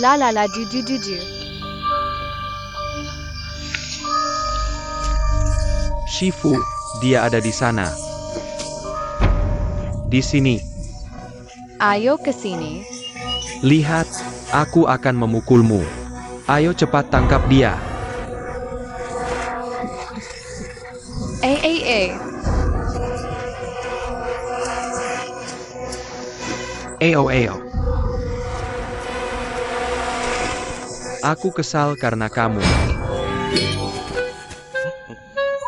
La la la du du du du. Shifu, dia ada di sana. Di sini. Ayo ke sini. Lihat, aku akan memukulmu. Ayo cepat tangkap dia. Eh. Eo. Aku kesal karena kamu.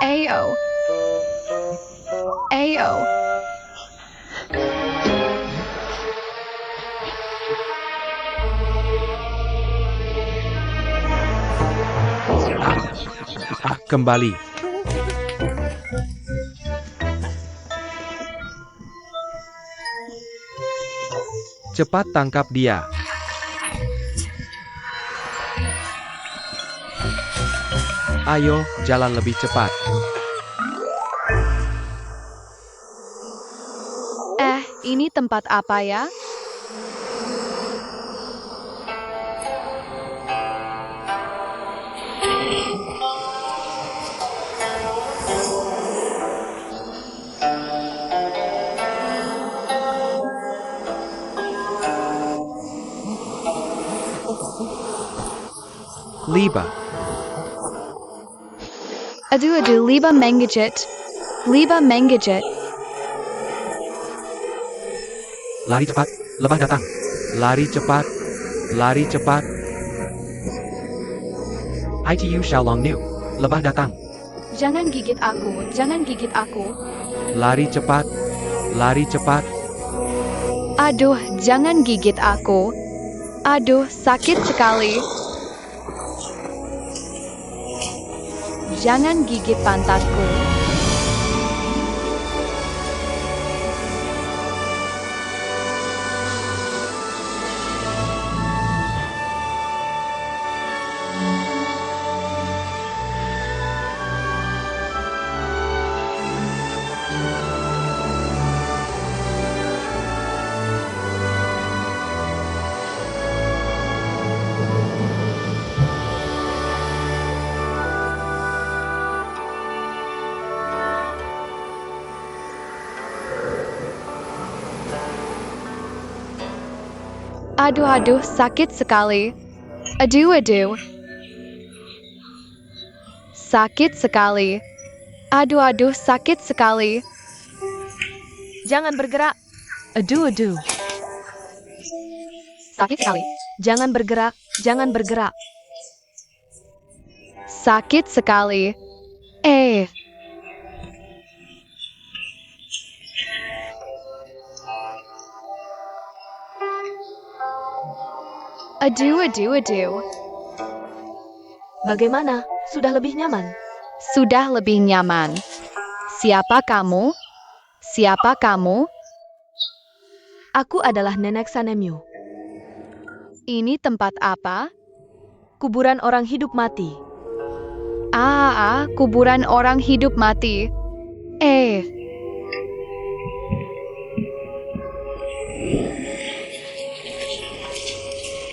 Ayo. Kembali. Cepat tangkap dia. Ayo, jalan lebih cepat. Ini tempat apa ya? Liba. Aduh, Liba menggigit. Lari cepat, lebah datang. Lari cepat. ITU Xiaolong Niu. Lebah datang. Jangan gigit aku. Lari cepat. Aduh, jangan gigit aku. Aduh, sakit sekali. Jangan gigit pantatku. Aduh, sakit sekali. Aduh. Sakit sekali. Aduh, sakit sekali. Jangan bergerak. Aduh. Sakit sekali. Jangan bergerak. Sakit sekali. Aduh. Bagaimana? Sudah lebih nyaman? Sudah lebih nyaman. Siapa kamu? Aku adalah Nenek Sanemyu. Ini tempat apa? Kuburan orang hidup mati. Kuburan orang hidup mati.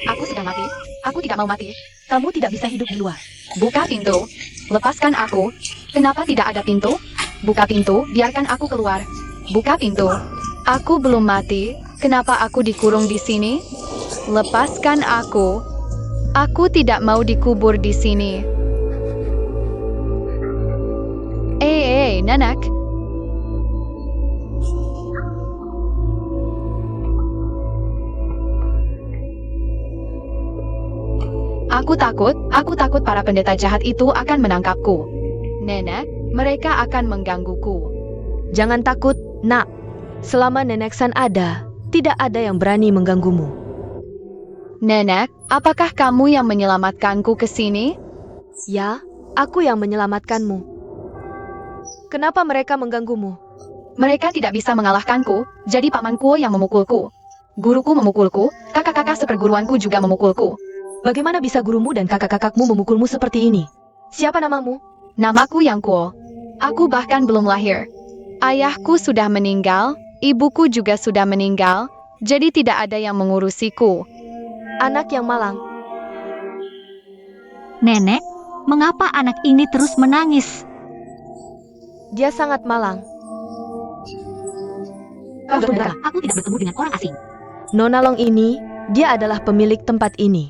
Aku sudah mati. Aku tidak mau mati. Kamu tidak bisa hidup di luar. Buka pintu. Lepaskan aku. Kenapa tidak ada pintu? Buka pintu, biarkan aku keluar. Buka pintu. Aku belum mati. Kenapa aku dikurung di sini? Lepaskan aku. Aku tidak mau dikubur di sini. Nenek. Aku takut para pendeta jahat itu akan menangkapku. Nenek, mereka akan menggangguku. Jangan takut, nak. Selama Nenek San ada, tidak ada yang berani mengganggumu. Nenek, apakah kamu yang menyelamatkanku ke sini? Ya, aku yang menyelamatkanmu. Kenapa mereka mengganggumu? Mereka tidak bisa mengalahkanku, jadi pamanku yang memukulku. Guruku memukulku, kakak-kakak seperguruanku juga memukulku. Bagaimana bisa gurumu dan kakak-kakakmu memukulmu seperti ini? Siapa namamu? Namaku Yang Kuo. Aku bahkan belum lahir. Ayahku sudah meninggal, ibuku juga sudah meninggal, jadi tidak ada yang mengurusiku. Anak yang malang. Nenek, mengapa anak ini terus menangis? Dia sangat malang. Saudara, aku tidak bertemu dengan orang asing. Nona Long ini, dia adalah pemilik tempat ini.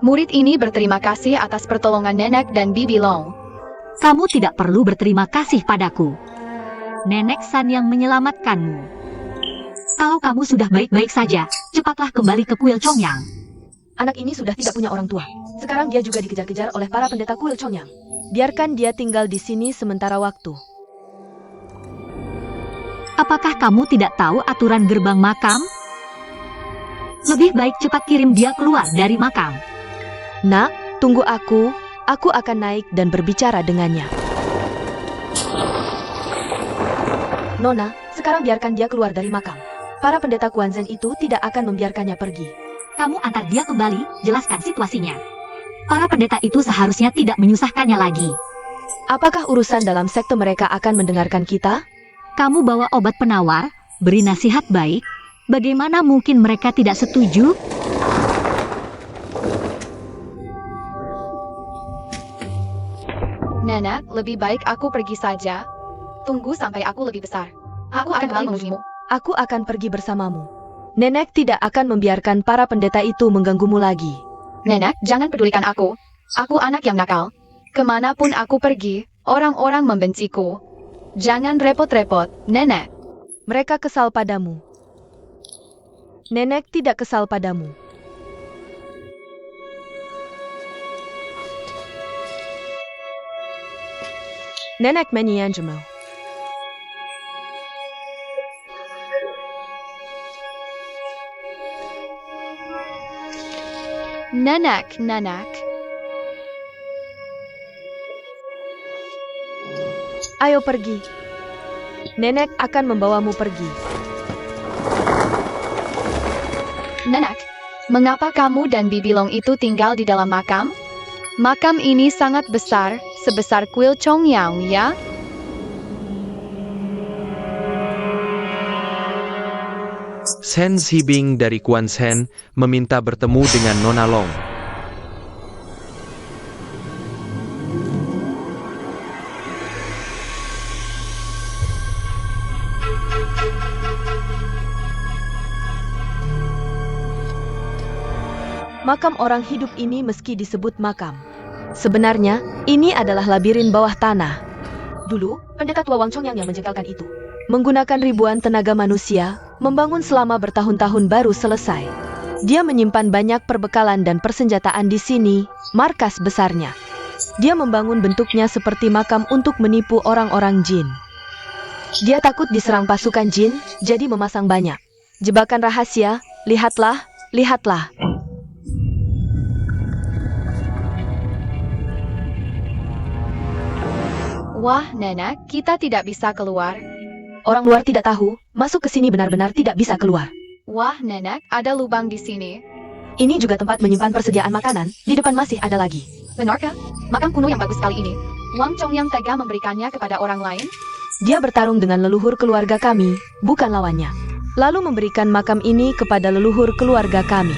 Murid ini berterima kasih atas pertolongan Nenek dan Bibi Long. Kamu tidak perlu berterima kasih padaku. Nenek San yang menyelamatkanmu. Kalau kamu sudah baik-baik saja, cepatlah kembali ke kuil Chongyang. Anak ini sudah tidak punya orang tua. Sekarang dia juga dikejar-kejar oleh para pendeta kuil Chongyang. Biarkan dia tinggal di sini sementara waktu. Apakah kamu tidak tahu aturan gerbang makam? Lebih baik cepat kirim dia keluar dari makam. Nak, tunggu aku akan naik dan berbicara dengannya. Nona, sekarang biarkan dia keluar dari makam. Para pendeta Kuanzen itu tidak akan membiarkannya pergi. Kamu antar dia kembali, jelaskan situasinya. Para pendeta itu seharusnya tidak menyusahkannya lagi. Apakah urusan dalam sekte mereka akan mendengarkan kita? Kamu bawa obat penawar, beri nasihat baik. Bagaimana mungkin mereka tidak setuju? Nenek, lebih baik aku pergi saja. Tunggu sampai aku lebih besar. Aku akan kembali menemuimu. Aku akan pergi bersamamu. Nenek tidak akan membiarkan para pendeta itu mengganggumu lagi. Nenek, jangan pedulikan aku. Aku anak yang nakal. Kemanapun aku pergi, orang-orang membenciku. Jangan repot-repot, Nenek. Mereka kesal padamu. Nenek tidak kesal padamu. Nenek menyanjung. Nenek, Nenek. Ayo pergi. Nenek akan membawamu pergi. Nenek, mengapa kamu dan Bibi Long itu tinggal di dalam makam? Makam ini sangat besar, sebesar kuil Chongyang, ya? Sen Zhibing dari Quanzhen meminta bertemu dengan Nona Long. Makam orang hidup ini meski disebut makam. Sebenarnya, ini adalah labirin bawah tanah. Dulu, pendeta tua Wang Chongyang yang menjengkelkan itu, menggunakan ribuan tenaga manusia, membangun selama bertahun-tahun baru selesai. Dia menyimpan banyak perbekalan dan persenjataan di sini, markas besarnya. Dia membangun bentuknya seperti makam untuk menipu orang-orang jin. Dia takut diserang pasukan jin, jadi memasang banyak jebakan rahasia. Lihatlah, lihatlah. Wah, Nenek, kita tidak bisa keluar. Orang luar tidak tahu, masuk ke sini benar-benar tidak bisa keluar. Wah, Nenek, ada lubang di sini. Ini juga tempat menyimpan persediaan makanan, di depan masih ada lagi. Benarkah? Makam kuno yang bagus sekali ini. Wang Chongyang tega memberikannya kepada orang lain? Dia bertarung dengan leluhur keluarga kami, bukan lawannya. Lalu memberikan makam ini kepada leluhur keluarga kami.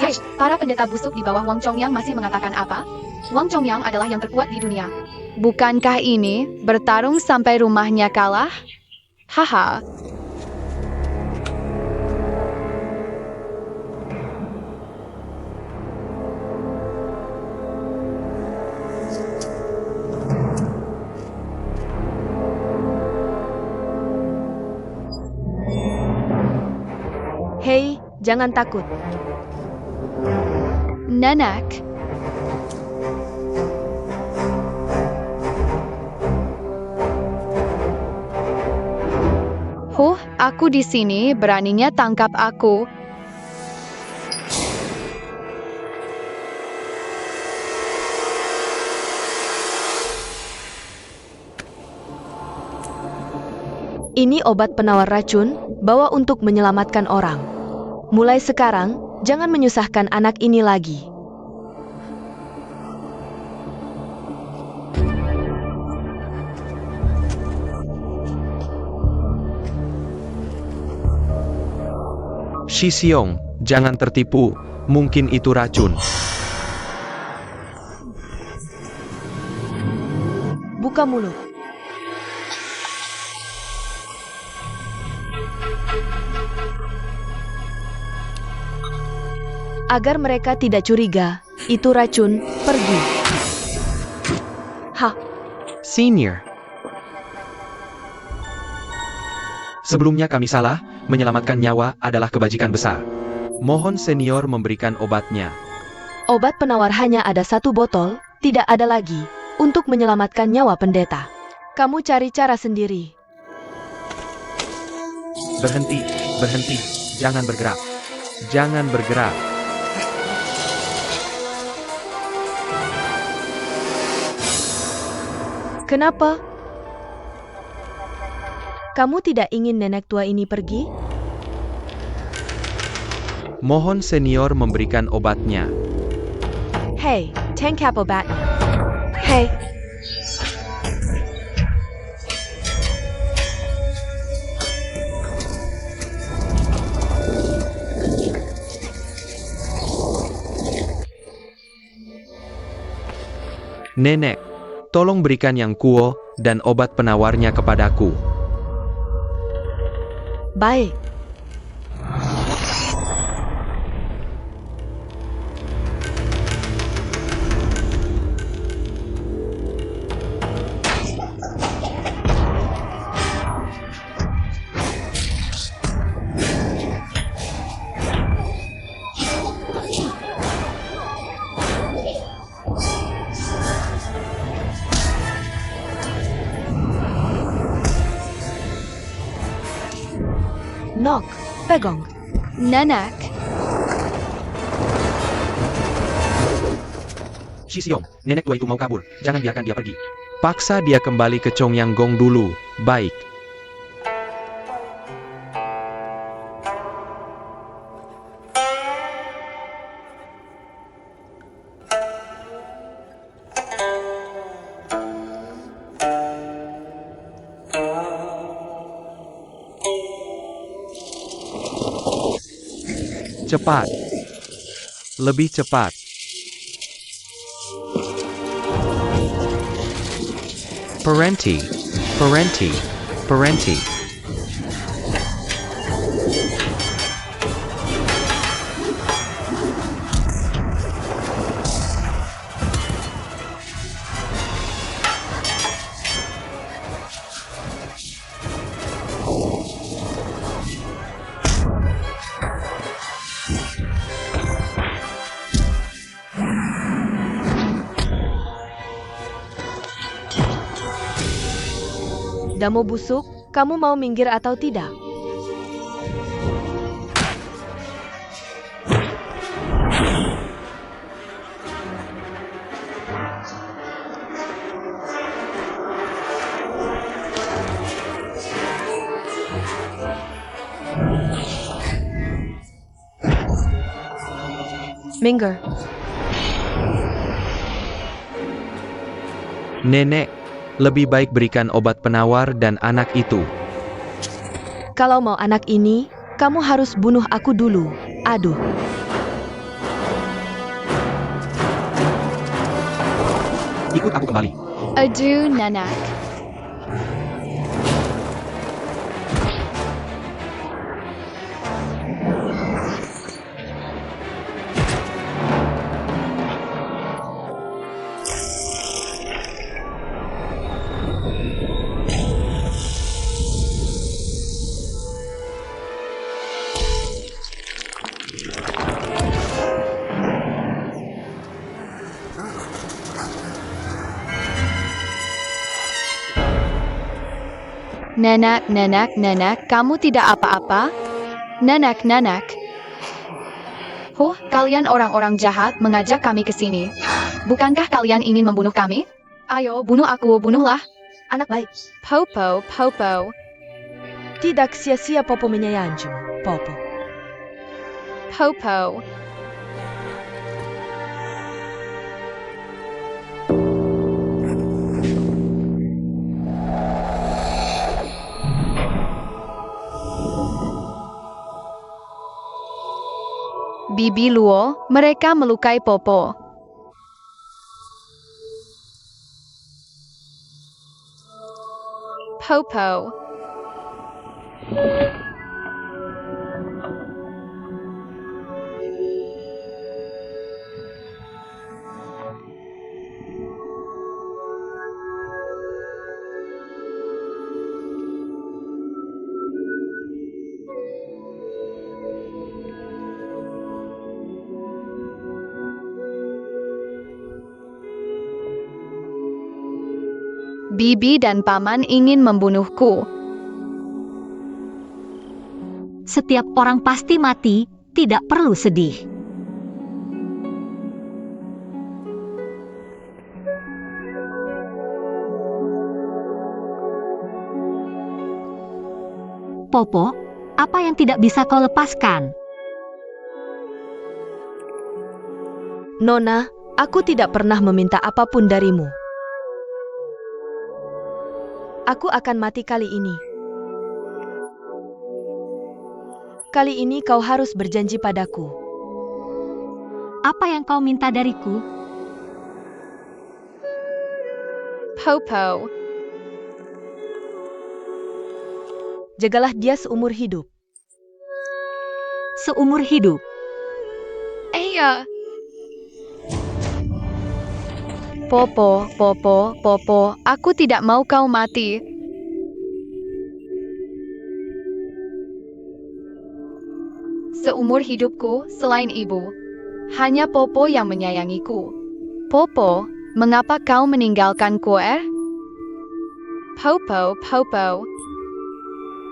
Hei, para pendeta busuk di bawah Wang Chongyang masih mengatakan apa? Wang Chongyang adalah yang terkuat di dunia. Bukankah ini bertarung sampai rumahnya kalah? Haha. Hei, jangan takut. Nenek. Aku di sini, beraninya tangkap aku. Ini obat penawar racun, bawa untuk menyelamatkan orang. Mulai sekarang, jangan menyusahkan anak ini lagi. Shisiong, jangan tertipu, mungkin itu racun. Buka mulut. Agar mereka tidak curiga, itu racun, pergi. Hah, Senior. Sebelumnya kami salah, menyelamatkan nyawa adalah kebajikan besar. Mohon senior memberikan obatnya. obat penawar hanya ada 1 botol, tidak ada lagi, untuk menyelamatkan nyawa pendeta. Kamu cari cara sendiri. Berhenti, berhenti, jangan bergerak. Jangan bergerak. Kenapa? Kamu tidak ingin nenek tua ini pergi? Mohon senior memberikan obatnya. Hei, tangkap obatnya. Hei. Nenek, tolong berikan yang kuo dan obat penawarnya kepadaku. Baik. Nok, pegang. Nenek, Shisiong, nenek tua itu mau kabur, jangan biarkan dia pergi. Paksa dia kembali ke Chongyanggong dulu, baik. Cepat. Lebih cepat. Parenti. Parenti. Parenti. Damo busuk, kamu mau minggir atau tidak? Minggir. Nenek, lebih baik berikan obat penawar dan anak itu. Kalau mau anak ini, kamu harus bunuh aku dulu. Aduh. Ikut aku kembali. aduh nenek. Nenek, nenek, nenek, kamu tidak apa-apa? Nenek, nenek. Huh, kalian orang-orang jahat mengajak kami ke sini. Bukankah kalian ingin membunuh kami? Ayo, bunuh aku, bunuhlah. Anak baik. Popo, Popo. Tidak sia-sia Popo menyayangimu, Popo. Popo. Bibi Luo, mereka melukai Popo. Popo. Bibi dan paman ingin membunuhku. Setiap orang pasti mati, tidak perlu sedih. Popo, apa yang tidak bisa kau lepaskan? Nona, aku tidak pernah meminta apapun darimu. Aku akan mati kali ini. Kali ini kau harus berjanji padaku. Apa yang kau minta dariku? Popo. Jagalah dia seumur hidup. Seumur hidup. Iya. Popo, aku tidak mau kau mati. Seumur hidupku, selain ibu, hanya Popo yang menyayangiku. Popo, mengapa kau meninggalkanku? Popo.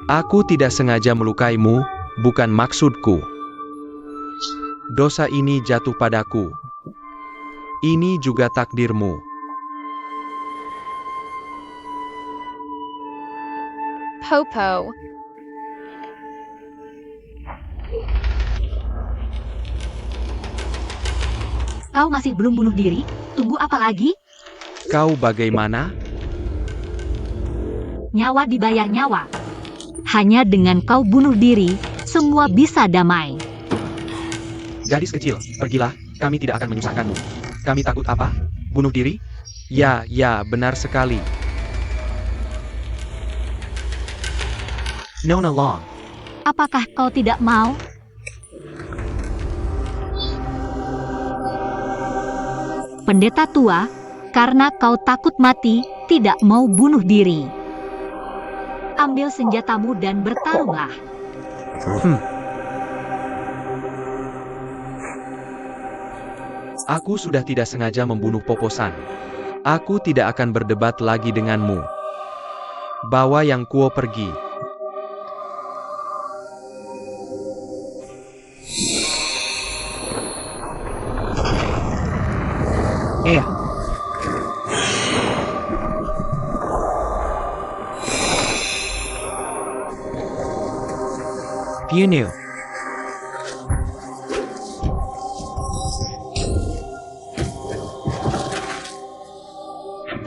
Aku tidak sengaja melukaimu, bukan maksudku. Dosa ini jatuh padaku. Ini juga takdirmu. Popo. Kau masih belum bunuh diri? Tunggu apa lagi? Kau bagaimana? Nyawa dibayar nyawa. Hanya dengan kau bunuh diri, semua bisa damai. Gadis kecil, pergilah, kami tidak akan menyusahkanmu. Kami takut apa? Bunuh diri? Ya, benar sekali. Nona Long. Apakah kau tidak mau? Pendeta tua, karena kau takut mati, tidak mau bunuh diri. Ambil senjatamu dan bertarunglah. Aku sudah tidak sengaja membunuh Poposan. Aku tidak akan berdebat lagi denganmu. Bawa yang kuo pergi. Puniu.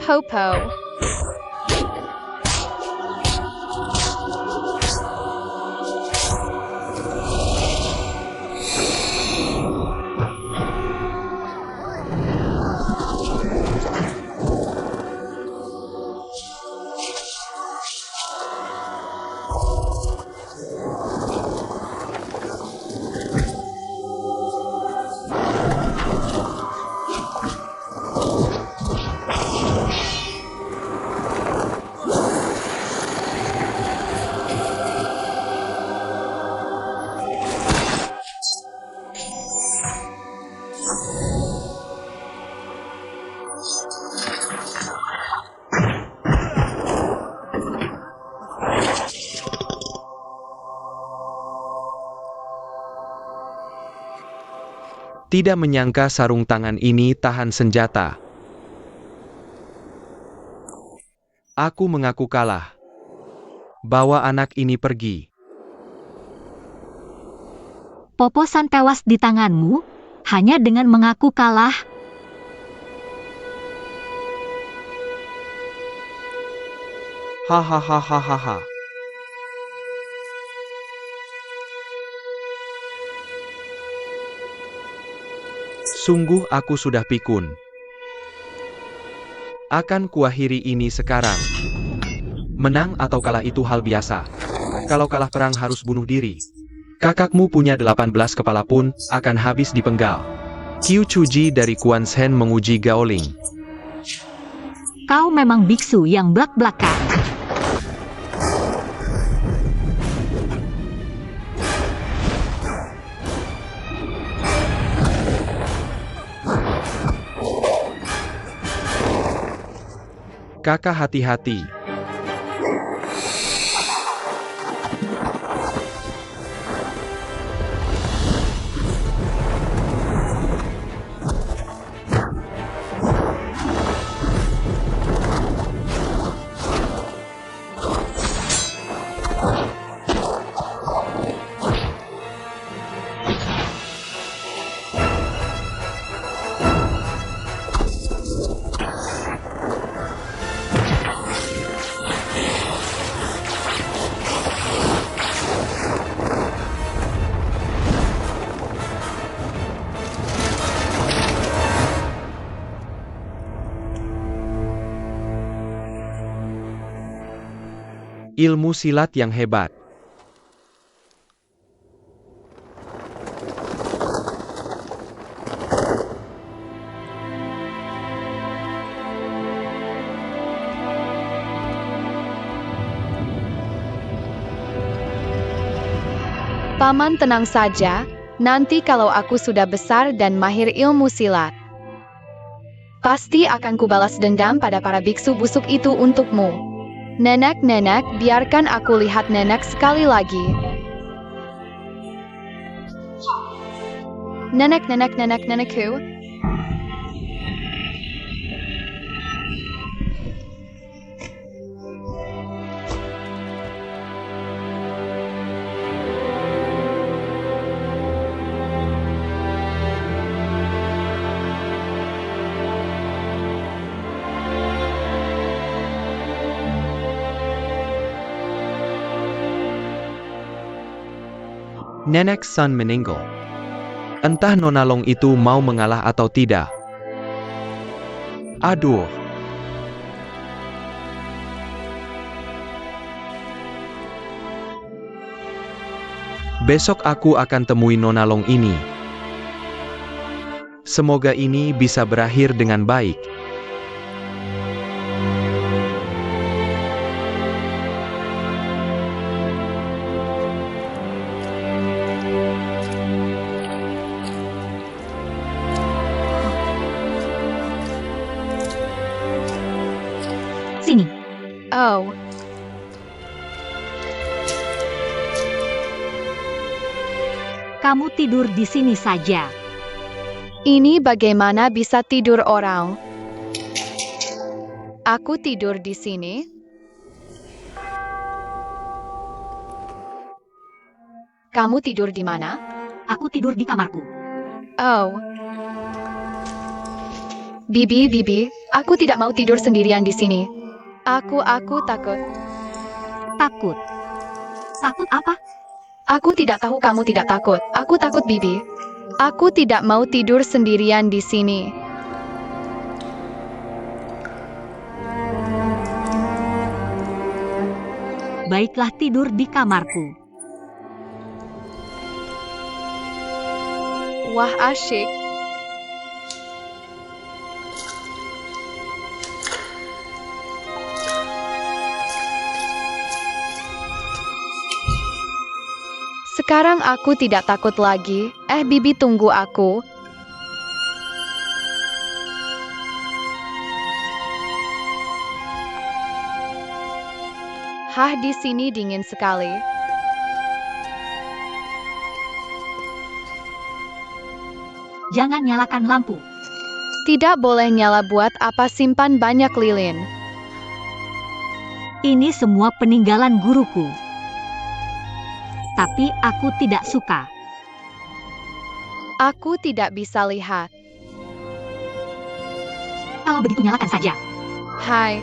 Popo. Tidak menyangka sarung tangan ini tahan senjata. Aku mengaku kalah. Bawa anak ini pergi. Poposan tewas di tanganmu, hanya dengan mengaku kalah. Hahaha. Sungguh aku sudah pikun. Akan kuakhiri ini sekarang. Menang atau kalah itu hal biasa. Kalau kalah perang harus bunuh diri. Kakakmu punya 18 kepala pun akan habis dipenggal. Qiu Chuji dari Quan Shen menguji Gaoling. Kau memang biksu yang blak-blakan. Kakak hati-hati. Ilmu silat yang hebat. Paman tenang saja, nanti kalau aku sudah besar dan mahir ilmu silat, pasti akan kubalas dendam pada para biksu busuk itu untukmu. Nenek, biarkan aku lihat nenek sekali lagi. Nenekku. Nenek Sun meninggal. Entah Nona Long itu mau mengalah atau tidak. Aduh. Besok aku akan temui Nona Long ini. Semoga ini bisa berakhir dengan baik. Sini. Oh, Kamu tidur di sini saja. ini bagaimana bisa tidur orang? Aku tidur di sini. Kamu tidur di mana? Aku tidur di kamarku. Oh. Bibi, aku tidak mau tidur sendirian di sini. Aku takut. Takut. Takut apa? Aku tidak tahu kamu tidak takut. Aku takut, Bibi. Aku tidak mau tidur sendirian di sini. Baiklah, tidur di kamarku. Wah, asyik. Sekarang aku tidak takut lagi. Bibi, tunggu aku. Di sini dingin sekali. Jangan nyalakan lampu. Tidak boleh nyala, buat apa simpan banyak lilin. Ini semua peninggalan guruku. Tapi aku tidak suka. Aku tidak bisa lihat. Kalau begitu nyalakan saja. Hai.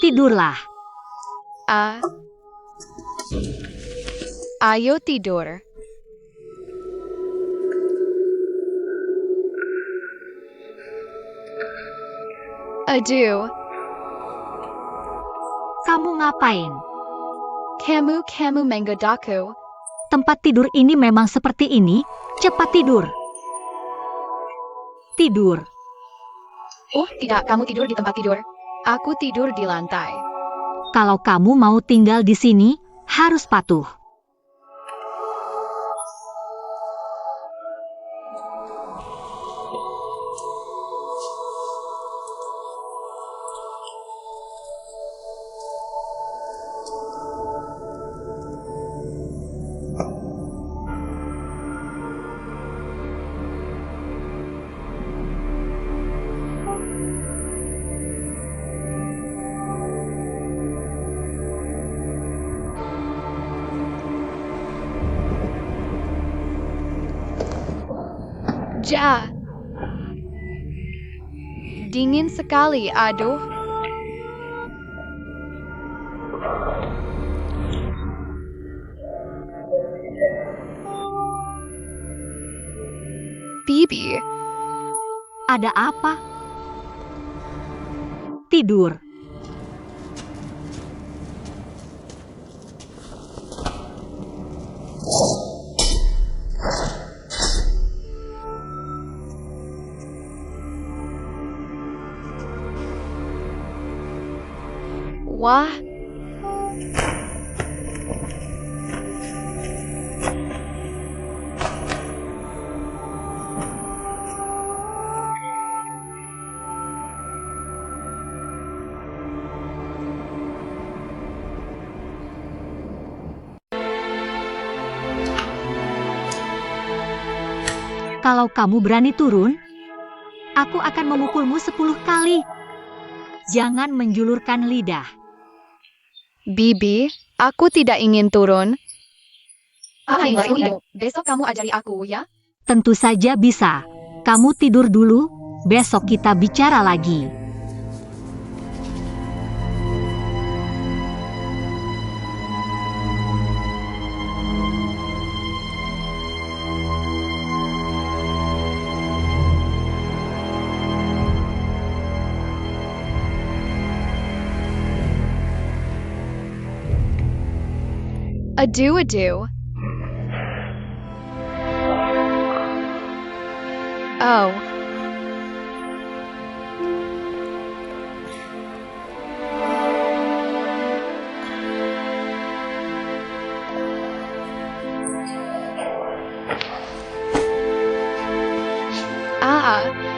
tidurlah. Ayo tidur. Aduh, Kamu ngapain? kamu menggodaku. Tempat tidur ini memang seperti ini. Cepat tidur. Tidur. Oh, tidak, kamu tidur di tempat tidur. Aku tidur di lantai. Kalau kamu mau tinggal di sini, harus patuh. Ja. Dingin sekali, aduh. Bibi, Ada apa? Tidur. wah, Kalau kamu berani turun, aku akan memukulmu 10 kali. Jangan menjulurkan lidah. Bibi, aku tidak ingin turun. Hai, Ibu, besok kamu ajari aku ya. Tentu saja bisa. Kamu tidur dulu, besok kita bicara lagi. Aduh. Oh. Ah.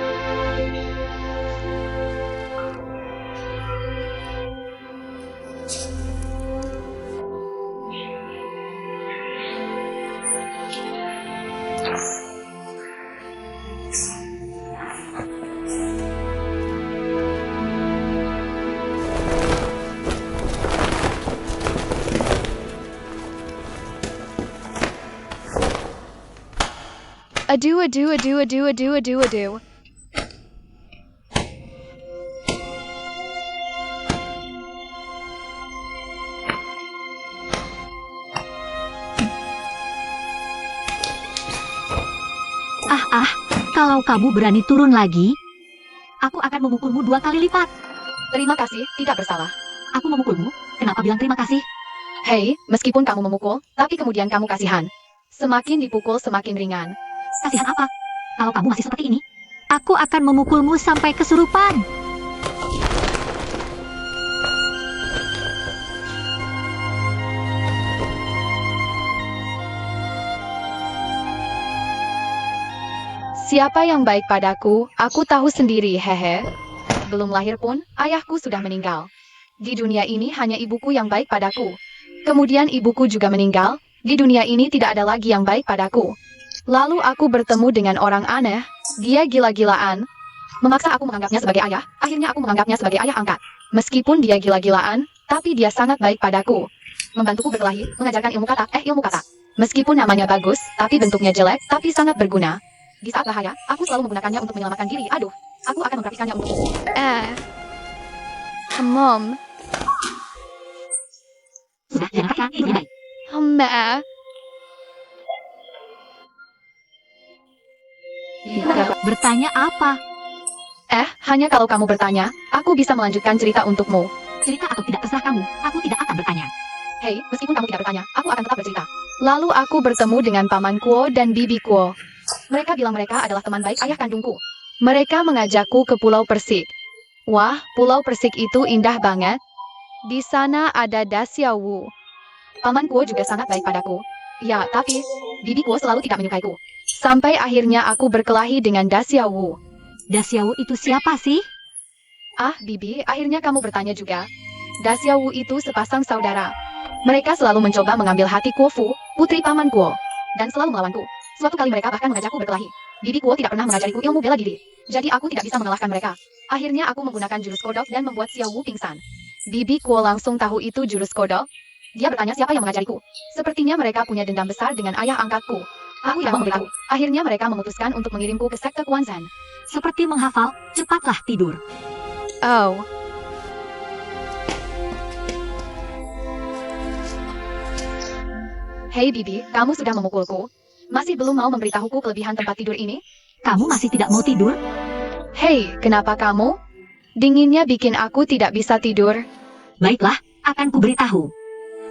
Aduh. Kalau kamu berani turun lagi, aku akan memukulmu 2 kali lipat. Terima kasih, tidak bersalah. Aku memukulmu, kenapa bilang terima kasih? Hei, meskipun kamu memukul, tapi kemudian kamu kasihan. Semakin dipukul semakin ringan. Kasihan apa? Kalau kamu masih seperti ini, aku akan memukulmu sampai kesurupan. Siapa yang baik padaku, aku tahu sendiri, hehe. Belum lahir pun, ayahku sudah meninggal. Di dunia ini hanya ibuku yang baik padaku. Kemudian ibuku juga meninggal, di dunia ini tidak ada lagi yang baik padaku. Lalu aku bertemu dengan orang aneh, dia gila-gilaan. Memaksa aku menganggapnya sebagai ayah, akhirnya aku menganggapnya sebagai ayah angkat. Meskipun dia gila-gilaan, tapi dia sangat baik padaku. Membantuku berkelahi, mengajarkan ilmu kata. Meskipun namanya bagus, tapi bentuknya jelek, tapi sangat berguna. Di saat bahaya, aku selalu menggunakannya untuk menyelamatkan diri. Aduh, aku akan mempraktikannya untukmu. Mom, Sudah, jangan katakan ini baik. Ma. Bertanya apa? Hanya kalau kamu bertanya, aku bisa melanjutkan cerita untukmu. Cerita atau tidak terserah kamu, aku tidak akan bertanya. Hei, meskipun kamu tidak bertanya, aku akan tetap bercerita. Lalu aku bertemu dengan Paman Kuo dan Bibi Kuo. Mereka bilang mereka adalah teman baik ayah kandungku. Mereka mengajakku ke Pulau Persik. Wah, Pulau Persik itu indah banget. Di sana ada Da Xiaowu. Paman Kuo juga sangat baik padaku. Ya, tapi Bibi Kuo selalu tidak menyukaiku. Sampai akhirnya aku berkelahi dengan Da Xiaowu. Da Xiaowu itu siapa sih? Bibi, akhirnya kamu bertanya juga. Da Xiaowu itu sepasang saudara. Mereka selalu mencoba mengambil hati Kuo Fu, putri Paman Kuo, dan selalu melawanku. Suatu kali mereka bahkan mengajakku berkelahi. Bibi Kuo tidak pernah mengajariku ilmu bela diri. Jadi aku tidak bisa mengalahkan mereka. Akhirnya aku menggunakan jurus kodok dan membuat Xiaowu pingsan. Bibi Kuo langsung tahu itu jurus kodok. Dia bertanya siapa yang mengajariku. Sepertinya mereka punya dendam besar dengan ayah angkatku. Aku tidak mau memberitahu. Akhirnya mereka memutuskan untuk mengirimku ke sekte Kuanzan. Seperti menghafal, cepatlah tidur. Oh. Hei Bibi, kamu sudah memukulku. Masih belum mau memberitahuku kelebihan tempat tidur ini? Kamu masih tidak mau tidur? Hei, kenapa kamu? Dinginnya bikin aku tidak bisa tidur. Baiklah, akan kuberitahu.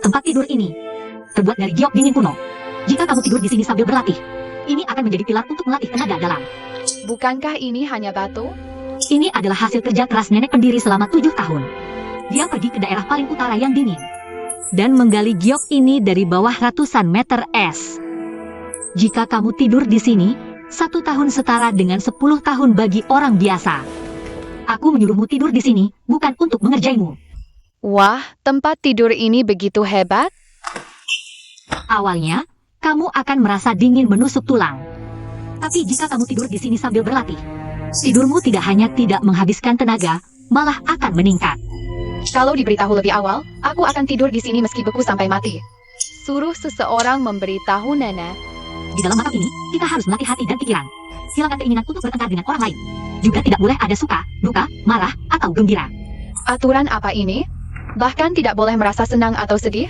Tempat tidur ini terbuat dari giok dingin kuno. Jika kamu tidur di sini sambil berlatih, ini akan menjadi pilar untuk melatih tenaga dalam. Bukankah ini hanya batu? Ini adalah hasil kerja keras nenek pendiri selama 7 tahun. Dia pergi ke daerah paling utara yang dingin dan menggali giok ini dari bawah ratusan meter es. Jika kamu tidur di sini, 1 tahun setara dengan 10 tahun bagi orang biasa. Aku menyuruhmu tidur di sini, bukan untuk mengerjaimu. Wah, tempat tidur ini begitu hebat. Awalnya, kamu akan merasa dingin menusuk tulang. Tapi jika kamu tidur di sini sambil berlatih, tidurmu tidak hanya tidak menghabiskan tenaga, malah akan meningkat. Kalau diberitahu lebih awal, aku akan tidur di sini meski beku sampai mati. Suruh seseorang memberitahu nenek. Di dalam makam ini, kita harus melatih hati dan pikiran. Hilangkan keinginan untuk bertengkar dengan orang lain. Juga tidak boleh ada suka, duka, marah, atau gembira. Aturan apa ini? Bahkan tidak boleh merasa senang atau sedih?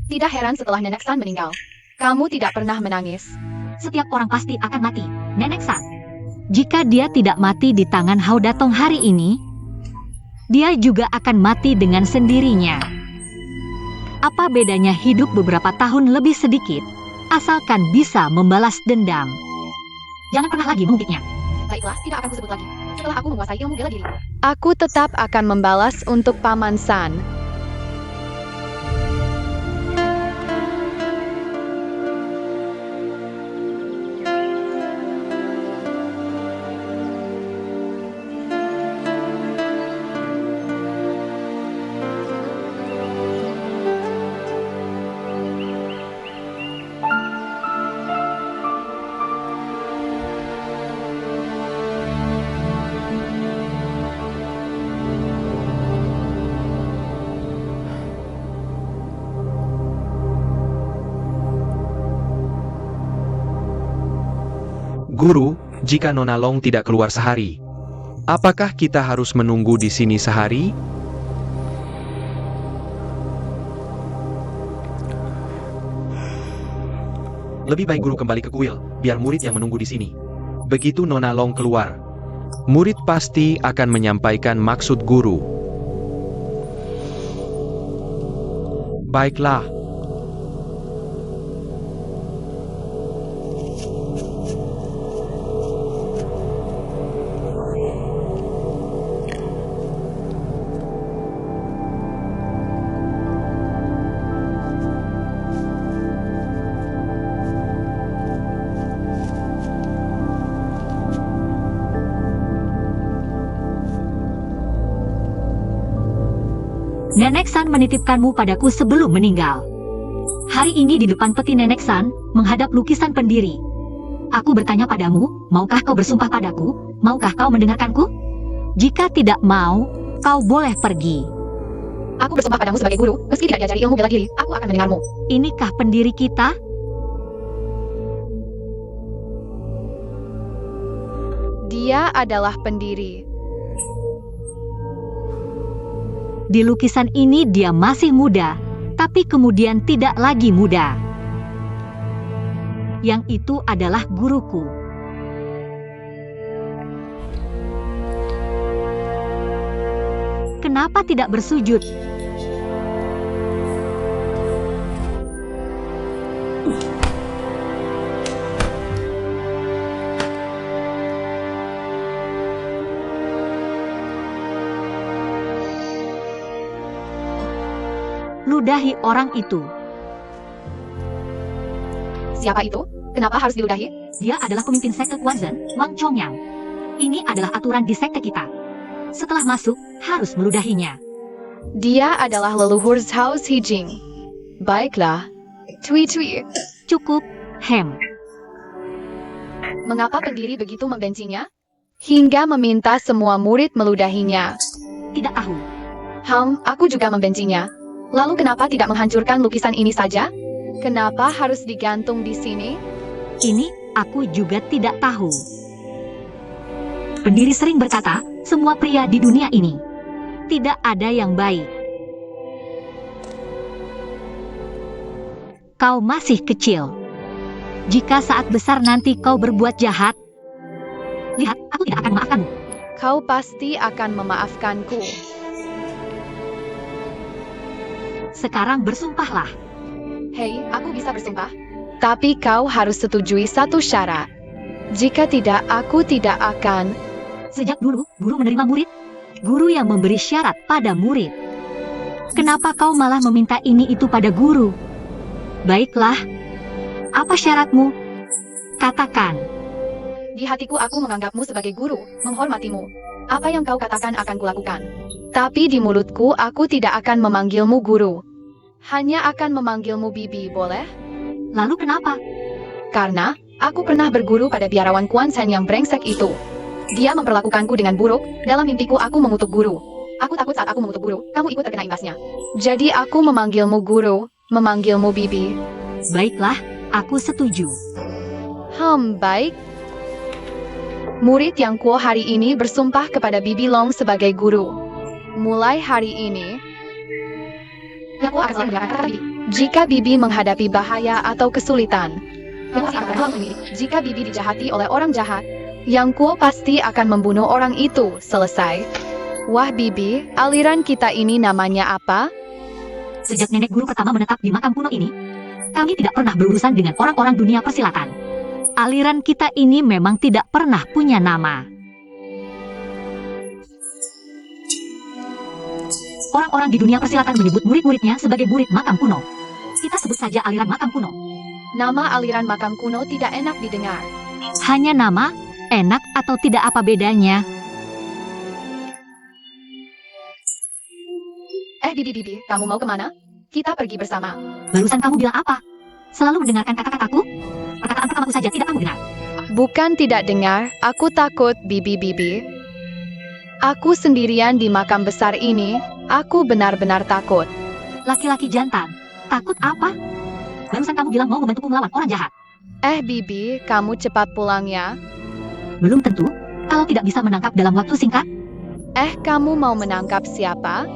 Tidak heran setelah Nenek San meninggal. Kamu tidak pernah menangis. Setiap orang pasti akan mati, Nenek San. Jika dia tidak mati di tangan Hao Datong hari ini, dia juga akan mati dengan sendirinya. Apa bedanya hidup beberapa tahun lebih sedikit, asalkan bisa membalas dendam? Jangan pernah lagi mengungkitnya. Baiklah, tidak akan kusebut lagi. Setelah aku menguasai ilmu bela diri, aku tetap akan membalas untuk Paman San. Guru, jika Nona Long tidak keluar sehari, apakah kita harus menunggu di sini sehari? Lebih baik guru kembali ke kuil, biar murid yang menunggu di sini. Begitu Nona Long keluar, murid pasti akan menyampaikan maksud guru. Baiklah. Nenek San menitipkanmu padaku sebelum meninggal. Hari ini di depan peti Nenek San, menghadap lukisan pendiri. Aku bertanya padamu, maukah kau bersumpah padaku? Maukah kau mendengarkanku? Jika tidak mau, kau boleh pergi. Aku bersumpah padamu sebagai guru, meski tidak diajari ilmu bela diri, aku akan mendengarmu. Inikah pendiri kita? Dia adalah pendiri. Di lukisan ini dia masih muda, tapi kemudian tidak lagi muda. Yang itu adalah guruku. Kenapa tidak bersujud? Ludahi orang itu. Siapa itu? Kenapa harus diludahi? Dia adalah pemimpin sekte Quanzhen, Wang Chongyang. Ini adalah aturan di sekte kita. Setelah masuk, harus meludahinya. Dia adalah leluhur Zhao Xijing. Baiklah. Tui. Cukup, Hem. Mengapa pendiri begitu membencinya? Hingga meminta semua murid meludahinya. Tidak tahu. Aku juga membencinya. Lalu kenapa tidak menghancurkan lukisan ini saja? Kenapa harus digantung di sini? Ini aku juga tidak tahu. Pendiri sering berkata, semua pria di dunia ini tidak ada yang baik. Kau masih kecil. Jika saat besar nanti kau berbuat jahat, lihat, aku tidak akan memaafkanmu. Kau pasti akan memaafkanku. Sekarang bersumpahlah. Hei, aku bisa bersumpah. Tapi kau harus setujui satu syarat. Jika tidak, aku tidak akan. Sejak dulu, guru menerima murid. Guru yang memberi syarat pada murid. Kenapa kau malah meminta ini itu pada guru? Baiklah. Apa syaratmu? Katakan. Di hatiku aku menganggapmu sebagai guru, menghormatimu. Apa yang kau katakan akan kulakukan. Tapi di mulutku aku tidak akan memanggilmu guru. Hanya akan memanggilmu bibi, boleh? Lalu kenapa? Karena aku pernah berguru pada biarawan Quanzhen yang brengsek itu. Dia memperlakukanku dengan buruk. Dalam mimpiku aku mengutuk guru. Aku takut saat aku mengutuk guru, kamu ikut terkena imbasnya. Jadi aku memanggilmu guru, memanggilmu bibi. Baiklah, aku setuju. Baik. Murid yang kuo hari ini bersumpah kepada Bibi Long sebagai guru. Mulai hari ini, aku akan selalu mendengarkan kata Bibi. Jika Bibi menghadapi bahaya atau kesulitan, jika Bibi dijahati oleh orang jahat, yang kuo pasti akan membunuh orang itu. Selesai. Wah Bibi, aliran kita ini namanya apa? Sejak nenek guru pertama menetap di makam kuno ini, kami tidak pernah berurusan dengan orang-orang dunia persilatan. Aliran kita ini memang tidak pernah punya nama. Orang-orang di dunia persilatan menyebut murid-muridnya sebagai murid makam kuno. Kita sebut saja aliran makam kuno. Nama aliran makam kuno tidak enak didengar. Hanya nama, enak atau tidak apa bedanya. Bibi, kamu mau kemana? Kita pergi bersama. Barusan kamu bilang apa? Selalu mendengarkan kata-kataku? Perkataan pertamaku saja tidak kamu dengar. Bukan tidak dengar, aku takut, Bibi. Aku sendirian di makam besar ini, aku benar-benar takut. Laki-laki jantan, takut apa? Barusan kamu bilang mau membantuku melawan orang jahat. Bibi, kamu cepat pulang ya. Belum tentu, kalau tidak bisa menangkap dalam waktu singkat. Kamu mau menangkap siapa?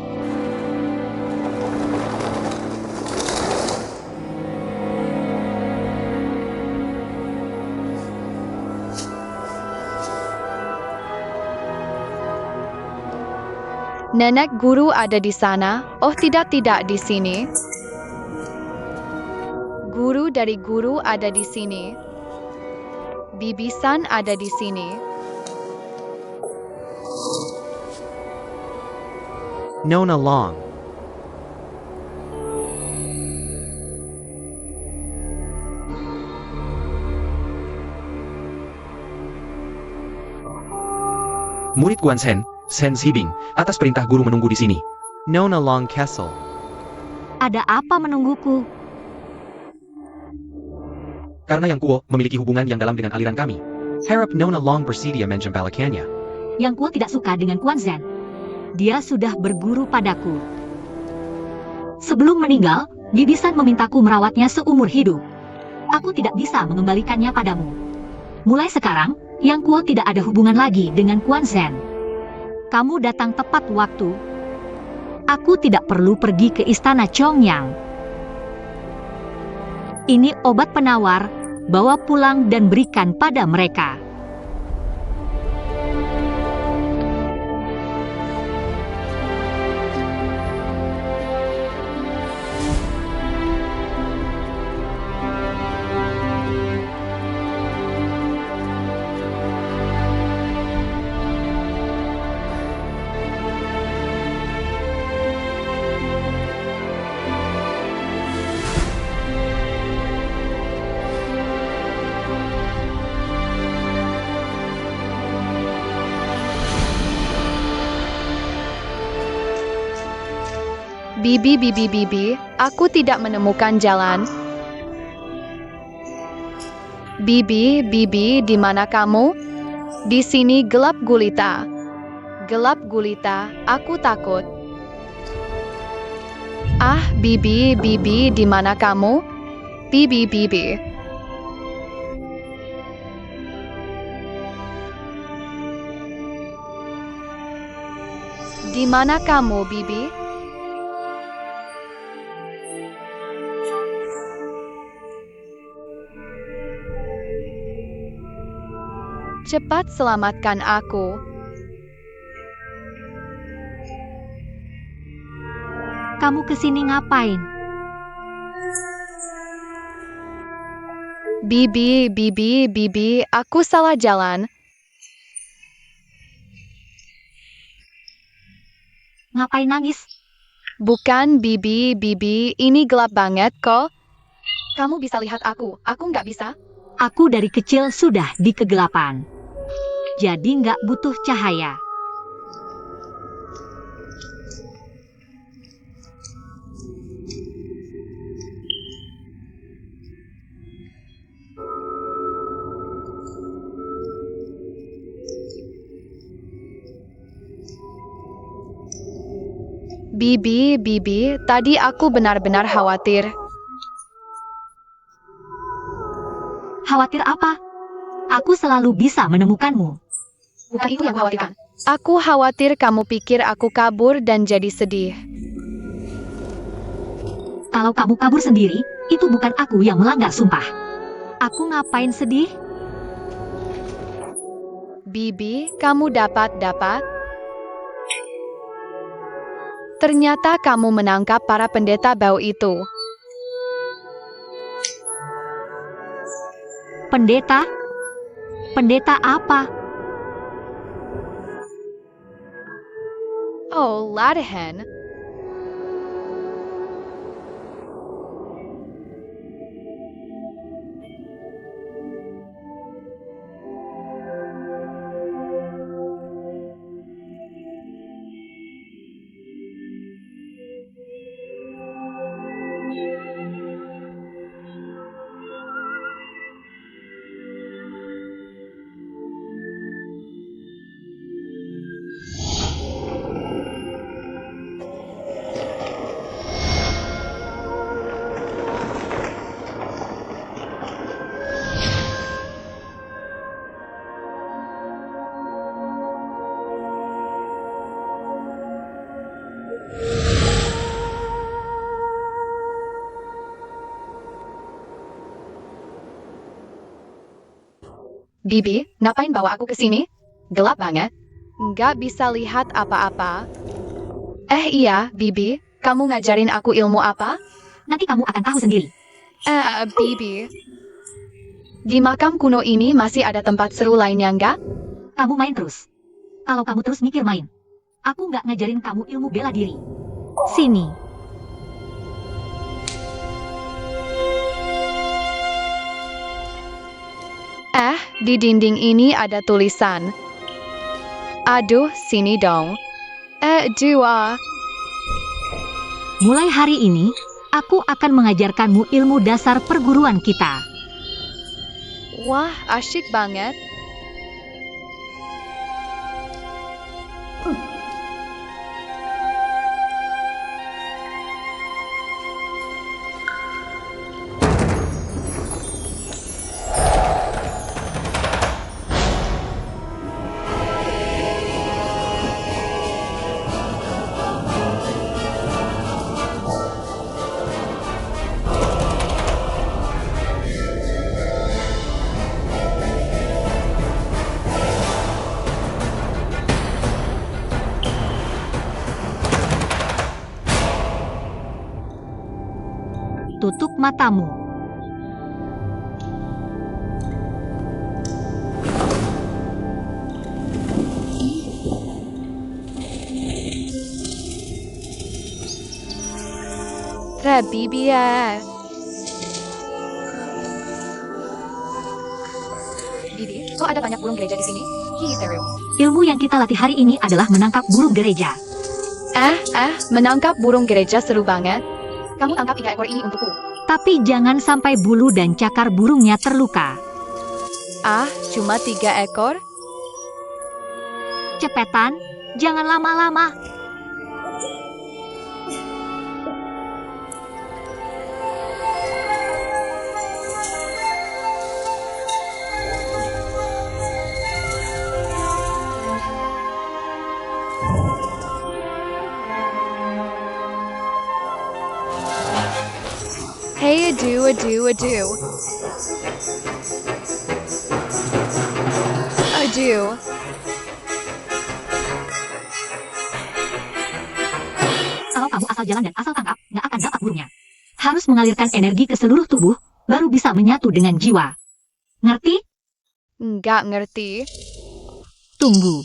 Nenek guru ada di sana. Oh tidak di sini. Guru dari guru ada di sini. Bibi-san ada di sini. Nona Long. Murid Quanzhen, Shen Zibing, atas perintah guru menunggu di sini. Nona Long Castle. Ada apa menungguku? Karena yang kuo memiliki hubungan yang dalam dengan aliran kami. Harap Nona Long bersedia menjempalakannya. Yang kuo tidak suka dengan Quanzhen. Dia sudah berguru padaku. Sebelum meninggal, Bibi-san memintaku merawatnya seumur hidup. Aku tidak bisa mengembalikannya padamu. Mulai sekarang, Yang kuo tidak ada hubungan lagi dengan Quanzhen. Kamu datang tepat waktu. Aku tidak perlu pergi ke istana Chongyang. Ini obat penawar, bawa pulang dan berikan pada mereka. Bibi, aku tidak menemukan jalan. Bibi, di mana kamu? Di sini gelap gulita. Gelap gulita, aku takut. Ah, Bibi, di mana kamu? Bibi. Di mana kamu, Bibi? Cepat selamatkan aku. Kamu kesini ngapain? Bibi, aku salah jalan. Ngapain nangis? Bukan Bibi, ini gelap banget kok. Kamu bisa lihat aku nggak bisa. Aku dari kecil sudah di kegelapan. Jadi nggak butuh cahaya. Bibi, tadi aku benar-benar khawatir. Khawatir apa? Aku selalu bisa menemukanmu. Bukan itu yang khawatirkan. Aku khawatir kamu pikir aku kabur dan jadi sedih. Kalau kamu kabur sendiri, itu bukan aku yang melanggar sumpah. Aku ngapain sedih? Bibi, kamu dapat. Ternyata kamu menangkap para pendeta bau itu. Pendeta? Pendeta apa? Oh, ladahan. Bibi, ngapain bawa aku ke sini? Gelap banget. Nggak bisa lihat apa-apa. Iya, Bibi, kamu ngajarin aku ilmu apa? Nanti kamu akan tahu sendiri. Bibi. Di makam kuno ini masih ada tempat seru lainnya nggak? Kamu main terus. Kalau kamu terus mikir main, aku nggak ngajarin kamu ilmu bela diri. Sini. Di dinding ini ada tulisan. Aduh, sini dong. Dua. Mulai hari ini, aku akan mengajarkanmu ilmu dasar perguruan kita. Wah, asyik banget. tutup matamu. Rabibia. Bibi, kok ada banyak burung gereja di sini? Teru. Ilmu yang kita latih hari ini adalah menangkap burung gereja. Menangkap burung gereja seru banget. Kamu tangkap 3 ekor ini untukku. Tapi jangan sampai bulu dan cakar burungnya terluka. Cuma 3 ekor? Cepetan, jangan lama-lama. Hey, adu. Kalau kamu asal jalan dan asal tangkap, nggak akan dapat burungnya. Harus mengalirkan energi ke seluruh tubuh, baru bisa menyatu dengan jiwa. Ngerti? Nggak ngerti. Tunggu.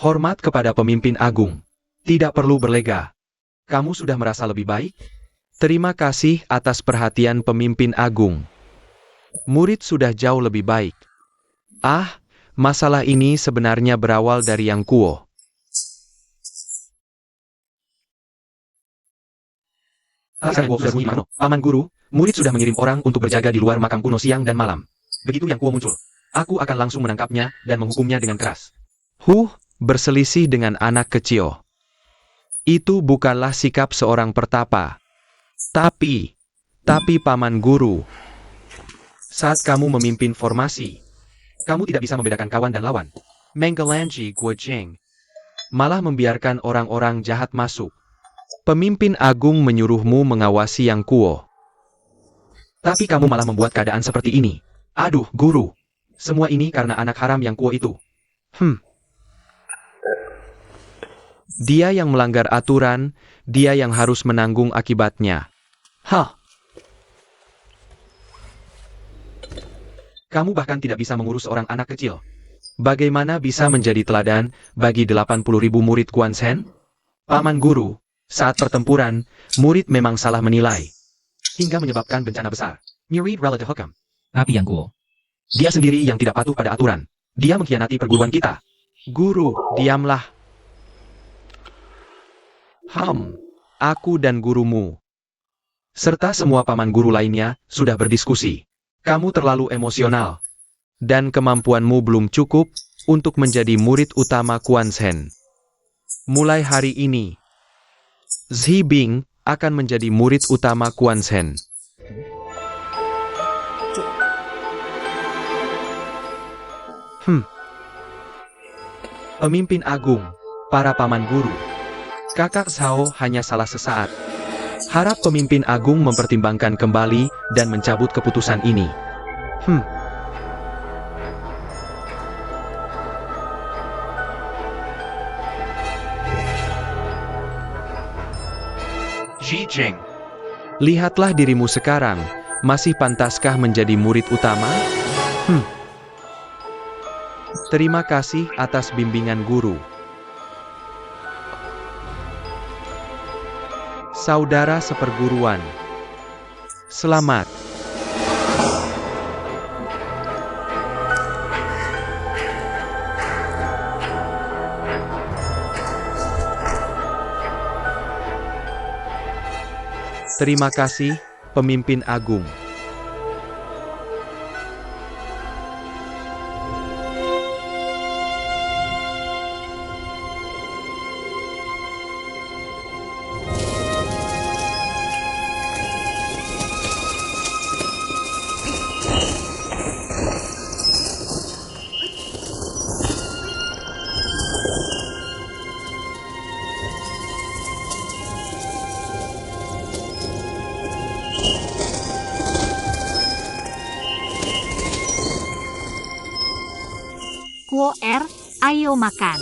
Hormat kepada pemimpin agung. Tidak perlu berlega. Kamu sudah merasa lebih baik? Terima kasih atas perhatian pemimpin agung. Murid sudah jauh lebih baik. Masalah ini sebenarnya berawal dari Yang Kuo. Paman Guru, murid sudah mengirim orang untuk berjaga di luar makam kuno siang dan malam. Begitu Yang Kuo muncul, aku akan langsung menangkapnya dan menghukumnya dengan keras. Berselisih dengan anak kecil. Itu bukanlah sikap seorang pertapa. Tapi Paman Guru, saat kamu memimpin formasi, kamu tidak bisa membedakan kawan dan lawan. Menggelanji Guojing malah membiarkan orang-orang jahat masuk. Pemimpin agung menyuruhmu mengawasi Yang Kuo. Tapi kamu malah membuat keadaan seperti ini. Aduh, Guru. Semua ini karena anak haram Yang Kuo itu. Dia yang melanggar aturan, dia yang harus menanggung akibatnya. Kamu bahkan tidak bisa mengurus seorang anak kecil. Bagaimana bisa menjadi teladan bagi 80.000 murid Quan Shen? Paman Guru, saat pertempuran, murid memang salah menilai. Hingga menyebabkan bencana besar. Murid relatif hukum. Tapi Yang Kuo, Dia sendiri yang tidak patuh pada aturan. Dia mengkhianati perguruan kita. Guru, diamlah. Aku dan gurumu, serta semua paman guru lainnya, sudah berdiskusi. Kamu terlalu emosional. Dan kemampuanmu belum cukup untuk menjadi murid utama Quan Shen. Mulai hari ini, Zhi Bing akan menjadi murid utama Quan Shen. Pemimpin agung, para paman guru. Kakak Zhao hanya salah sesaat. Harap pemimpin agung mempertimbangkan kembali dan mencabut keputusan ini. Ji Jing, lihatlah dirimu sekarang. Masih pantaskah menjadi murid utama? Terima kasih atas bimbingan guru. Saudara seperguruan, selamat. Terima kasih, pemimpin agung. Kuo R, ayo makan.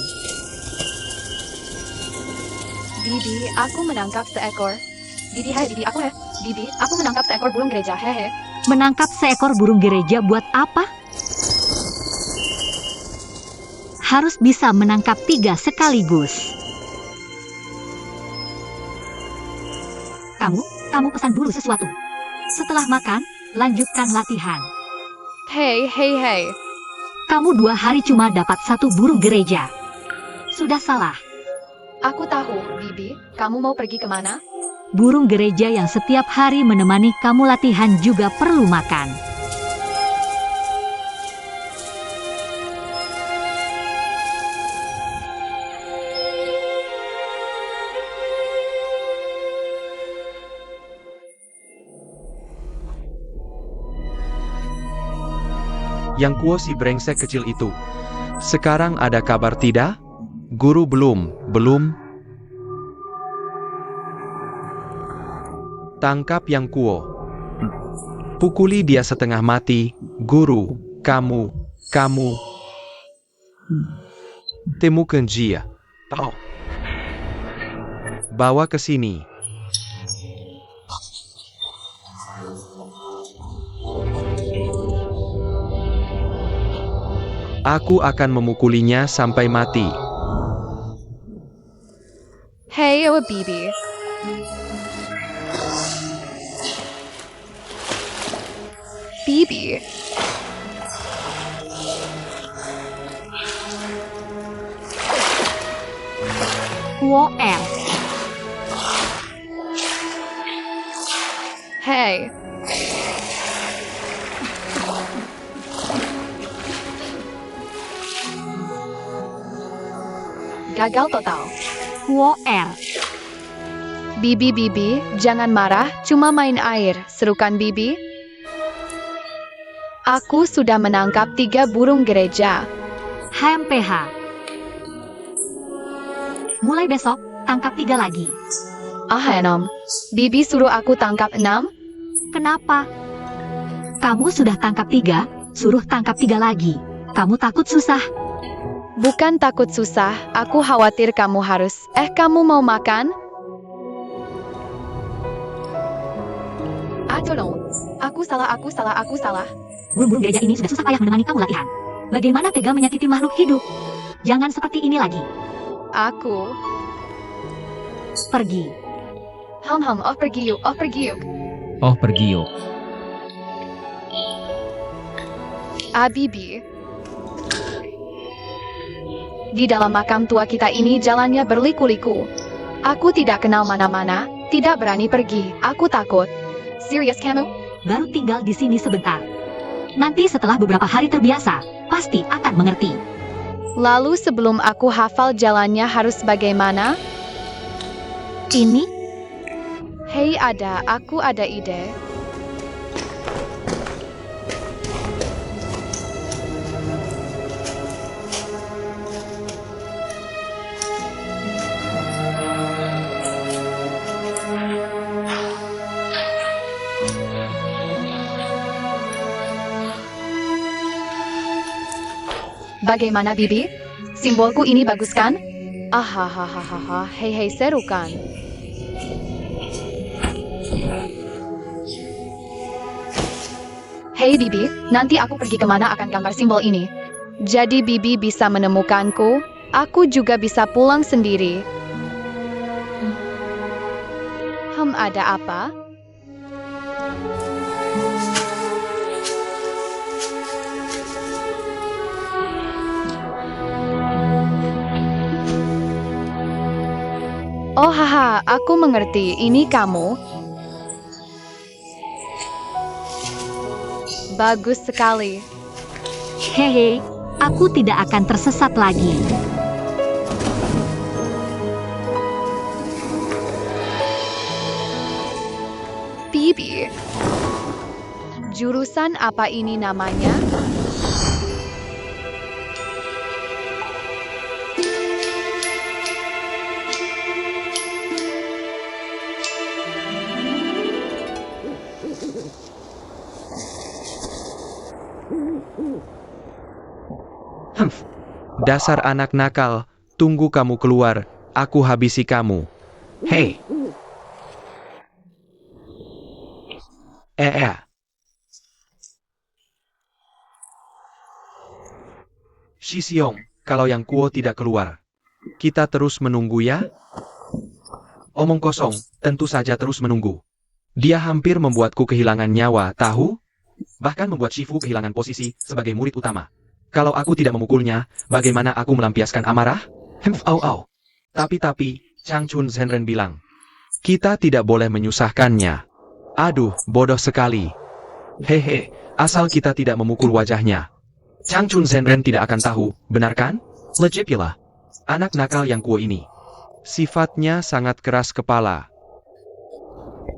Bibi, aku menangkap seekor. Bibi, hai Bibi, aku Bibi, aku menangkap seekor burung gereja, hehe. Menangkap seekor burung gereja buat apa? Harus bisa menangkap 3 sekaligus. Kamu pesan dulu sesuatu. Setelah makan, lanjutkan latihan. Hei. Kamu 2 hari cuma dapat 1 burung gereja. Sudah salah. Aku tahu, Bibi. Kamu mau pergi kemana? Burung gereja yang setiap hari menemani kamu latihan juga perlu makan. Yang Kuo si brengsek kecil itu. Sekarang ada kabar tidak? Guru belum. Tangkap yang Kuo. Pukuli dia setengah mati. Guru, kamu. Temukan dia. Bawa ke sini. Aku akan memukulinya sampai mati. Hei, Bibi. Bibi. Kuo R. Hei. Gagal total. Kuo R. Bibi, jangan marah, cuma main air, serukan Bibi. Aku sudah menangkap 3 burung gereja. HMPH. Mulai besok, tangkap 3 lagi. Enom. Bibi suruh aku tangkap 6? Kenapa? Kamu sudah tangkap 3, suruh tangkap 3 lagi. Kamu takut susah? Bukan takut susah, aku khawatir kamu harus. Kamu mau makan? Tolong. Aku salah. Burung gereja ini sudah susah payah menemani kamu latihan. Bagaimana tega menyakiti makhluk hidup? Jangan seperti ini lagi. Aku. Pergi. Pergi yuk. Oh, pergi yuk. Bibi. Di dalam makam tua kita ini jalannya berliku-liku. Aku tidak kenal mana-mana, tidak berani pergi, aku takut. Serius kamu? Baru tinggal di sini sebentar. Nanti setelah beberapa hari terbiasa, pasti akan mengerti. Lalu sebelum aku hafal jalannya harus bagaimana? Ini? Hei aku ada ide. Bagaimana Bibi? Simbolku ini bagus kan? Hei serukan. Hei Bibi, nanti aku pergi kemana akan gambar simbol ini. Jadi Bibi bisa menemukanku, aku juga bisa pulang sendiri. Ada apa? Oh aku mengerti, ini kamu. Bagus sekali. Hehe, aku tidak akan tersesat lagi. Bibi. Jurusan apa ini namanya? Dasar anak nakal, tunggu kamu keluar, aku habisi kamu. Hei! Shisiong, kalau yang Kuo tidak keluar, kita terus menunggu ya? Omong kosong, tentu saja terus menunggu. Dia hampir membuatku kehilangan nyawa, tahu? Bahkan membuat Shifu kehilangan posisi sebagai murid utama. Kalau aku tidak memukulnya, bagaimana aku melampiaskan amarah? Tapi, Changchun Zhenren bilang, kita tidak boleh menyusahkannya. Aduh, bodoh sekali. Hehe, asal kita tidak memukul wajahnya. Changchun Zhenren tidak akan tahu, benar kan? Legit pula. Anak nakal yang Kuo ini. Sifatnya sangat keras kepala.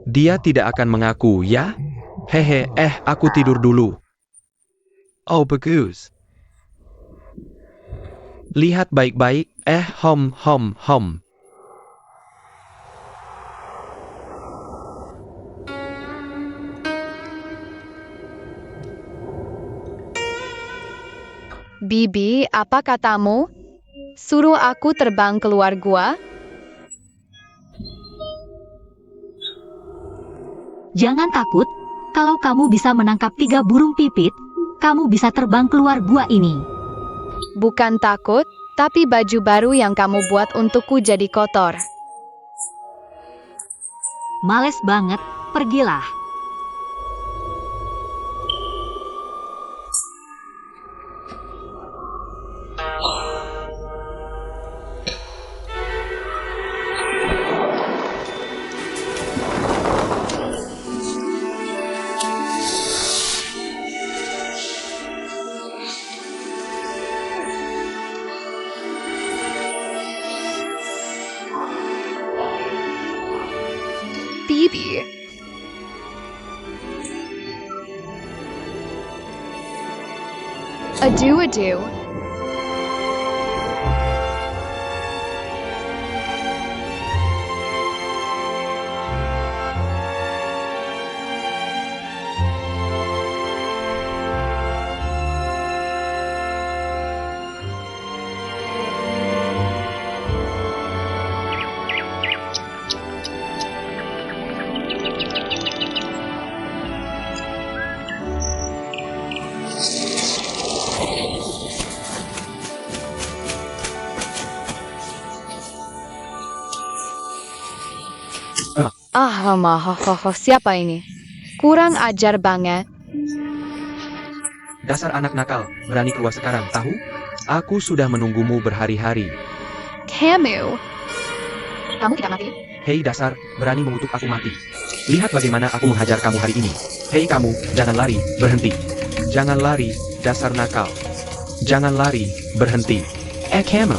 Dia tidak akan mengaku, ya? Hehe, aku tidur dulu. Oh, bagus. Lihat baik-baik, hom. Bibi, apa katamu? Suruh aku terbang keluar gua? Jangan takut, kalau kamu bisa menangkap 3 burung pipit, kamu bisa terbang keluar gua ini. Bukan takut, tapi baju baru yang kamu buat untukku jadi kotor. Males banget, pergilah. Bibi. Adu. Siapa ini? Kurang ajar banget. Dasar anak nakal, berani keluar sekarang, tahu? Aku sudah menunggumu berhari-hari. Kamu tidak mati? Hei dasar, berani mengutuk aku mati. Lihat bagaimana aku menghajar kamu hari ini. Hei kamu, jangan lari, berhenti. Jangan lari, dasar nakal. Jangan lari, berhenti. Kamu.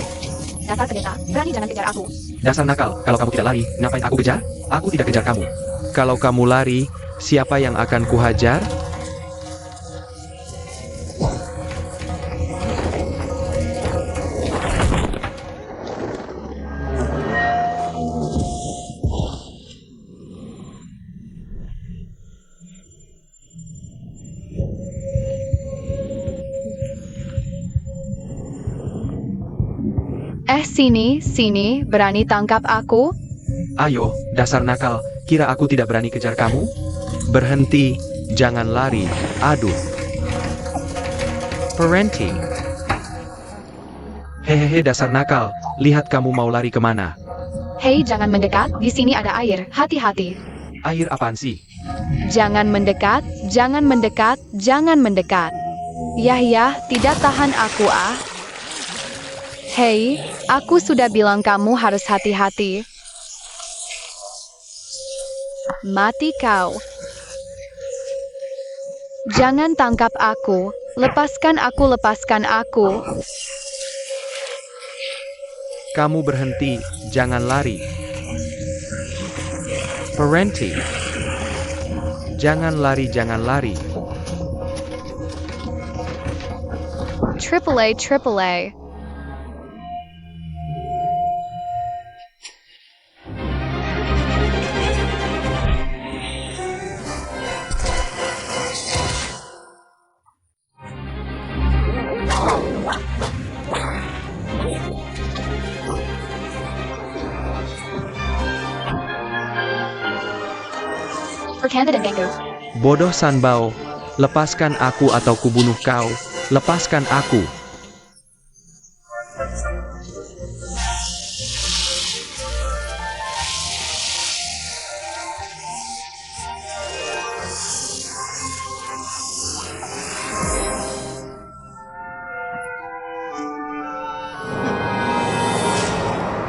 Dasar pendeta, berani jangan kejar aku. Dasar nakal, kalau kamu tidak lari, ngapain aku kejar? Aku tidak kejar kamu. Kalau kamu lari, siapa yang akan kuhajar? Sini, berani tangkap aku? Ayo, dasar nakal, kira aku tidak berani kejar kamu? Berhenti, jangan lari, aduh. Berhenti. Hehehe dasar nakal, lihat kamu mau lari kemana? Hei, jangan mendekat, di sini ada air, hati-hati. Air apaan sih? Jangan mendekat. Yah, tidak tahan aku ah. Hei, aku sudah bilang kamu harus hati-hati. Mati kau. Jangan tangkap aku. Lepaskan aku. Kamu berhenti, jangan lari. Berhenti. Jangan lari. Triple A. Perkanda dan ganggu. Bodoh Sanbao, lepaskan aku atau kubunuh kau, lepaskan aku.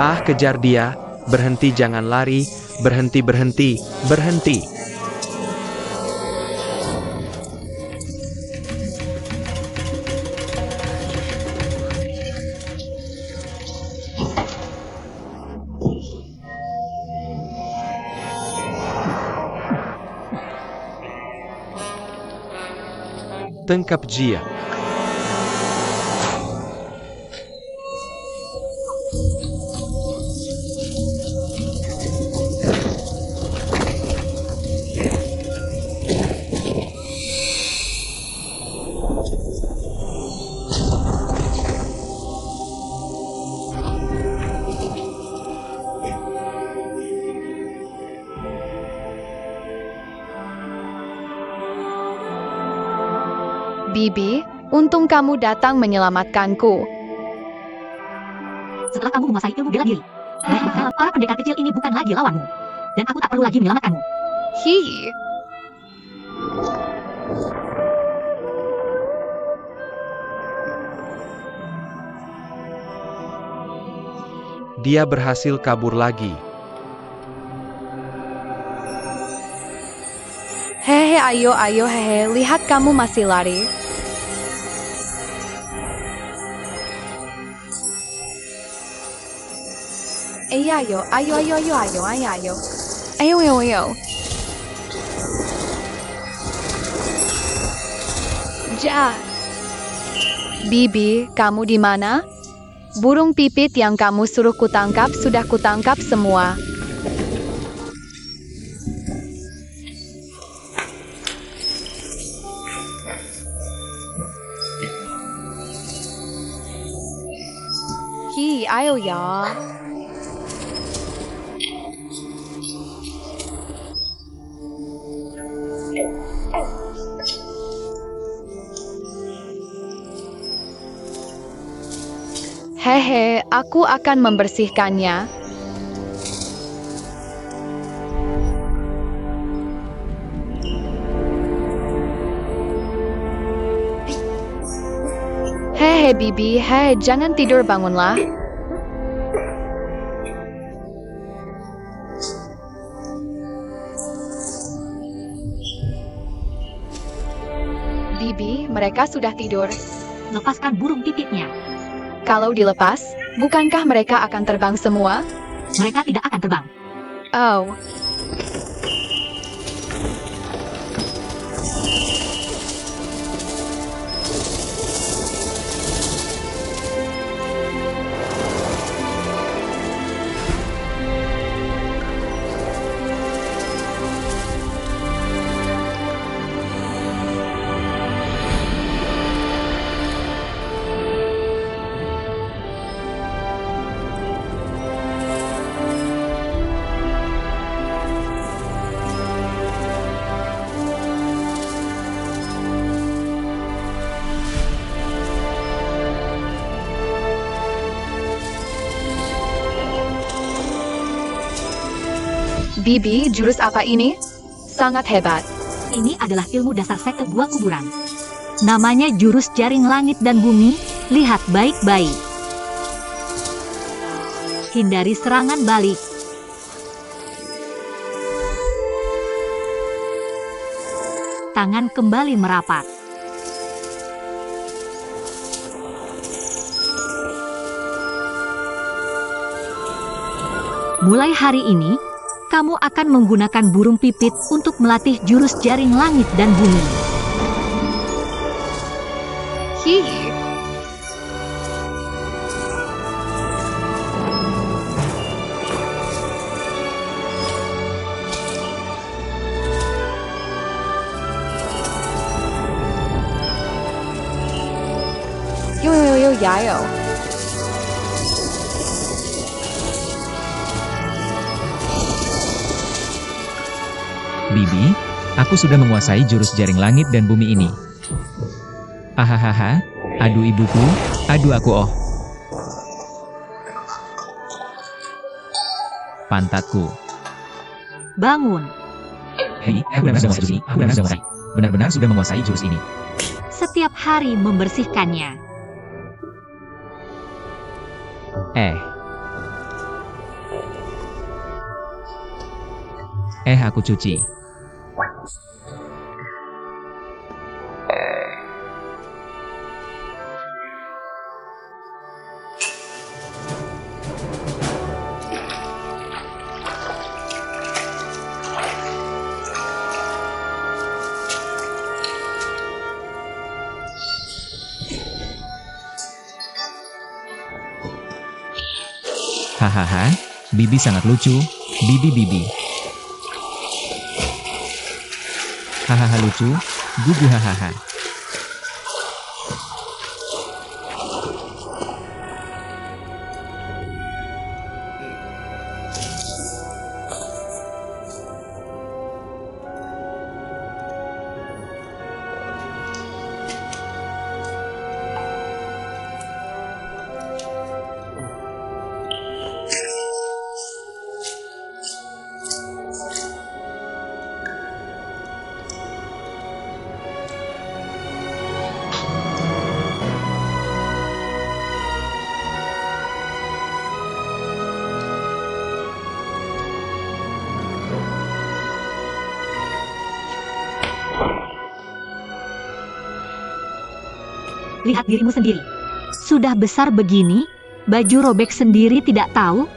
Ah, kejar dia, berhenti jangan lari, berhenti berhenti, berhenti. Tangkap dia. Bibi, untung kamu datang menyelamatkanku. Setelah kamu menguasai ilmu bela diri, para pendekar kecil ini bukan lagi lawanmu. Dan aku tak perlu lagi menyelamatkanmu. Hi. Dia berhasil kabur lagi. Hehe, ayo, ayo, hehe, lihat kamu masih lari. Ayo, ayo, ayo, ayo, ayo, ayo, ayo. Ayo, ayo, ayo. Ja. Bibi, kamu di mana? Burung pipit yang kamu suruh kutangkap sudah kutangkap semua. Hi, ayo ya. Hehe, aku akan membersihkannya. Hehe, Bibi, hehe, jangan tidur, bangunlah. Bibi, mereka sudah tidur. Lepaskan burung pipitnya. Kalau dilepas, bukankah mereka akan terbang semua? Mereka tidak akan terbang. Oh. Bibi, jurus apa ini? Sangat hebat. Ini adalah ilmu dasar sekte gua kuburan. Namanya jurus jaring langit dan bumi. Lihat baik-baik. Hindari serangan balik. Tangan kembali merapat. Mulai hari ini, kamu akan menggunakan burung pipit untuk melatih jurus jaring langit dan bumi. Hi. Yo, yo, yo, yo, yayo. Bibi, aku sudah menguasai jurus jaring langit dan bumi ini. Ahahaha, aduh ibuku, aduh aku oh. Pantatku. Bangun. Hei, aku benar-benar sudah menguasai jurus ini. Setiap hari membersihkannya. Aku cuci. Hahaha, Bibi sangat lucu, Bibi. Hahaha lucu, gugu hahaha. Lihat dirimu sendiri. Sudah besar begini, baju robek sendiri tidak tahu.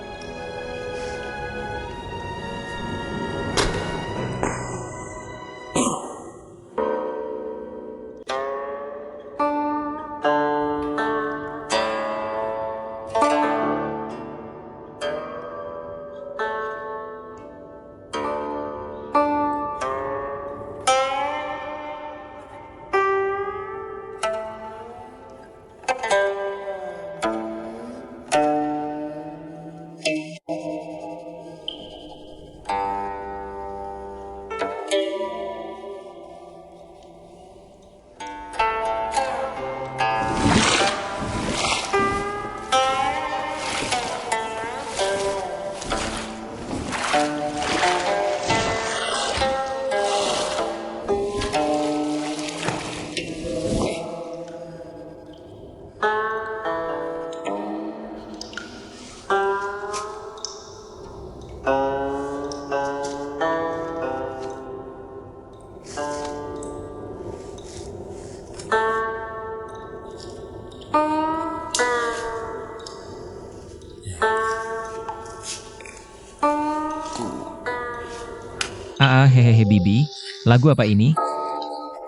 Hehehe Bibi, lagu apa ini?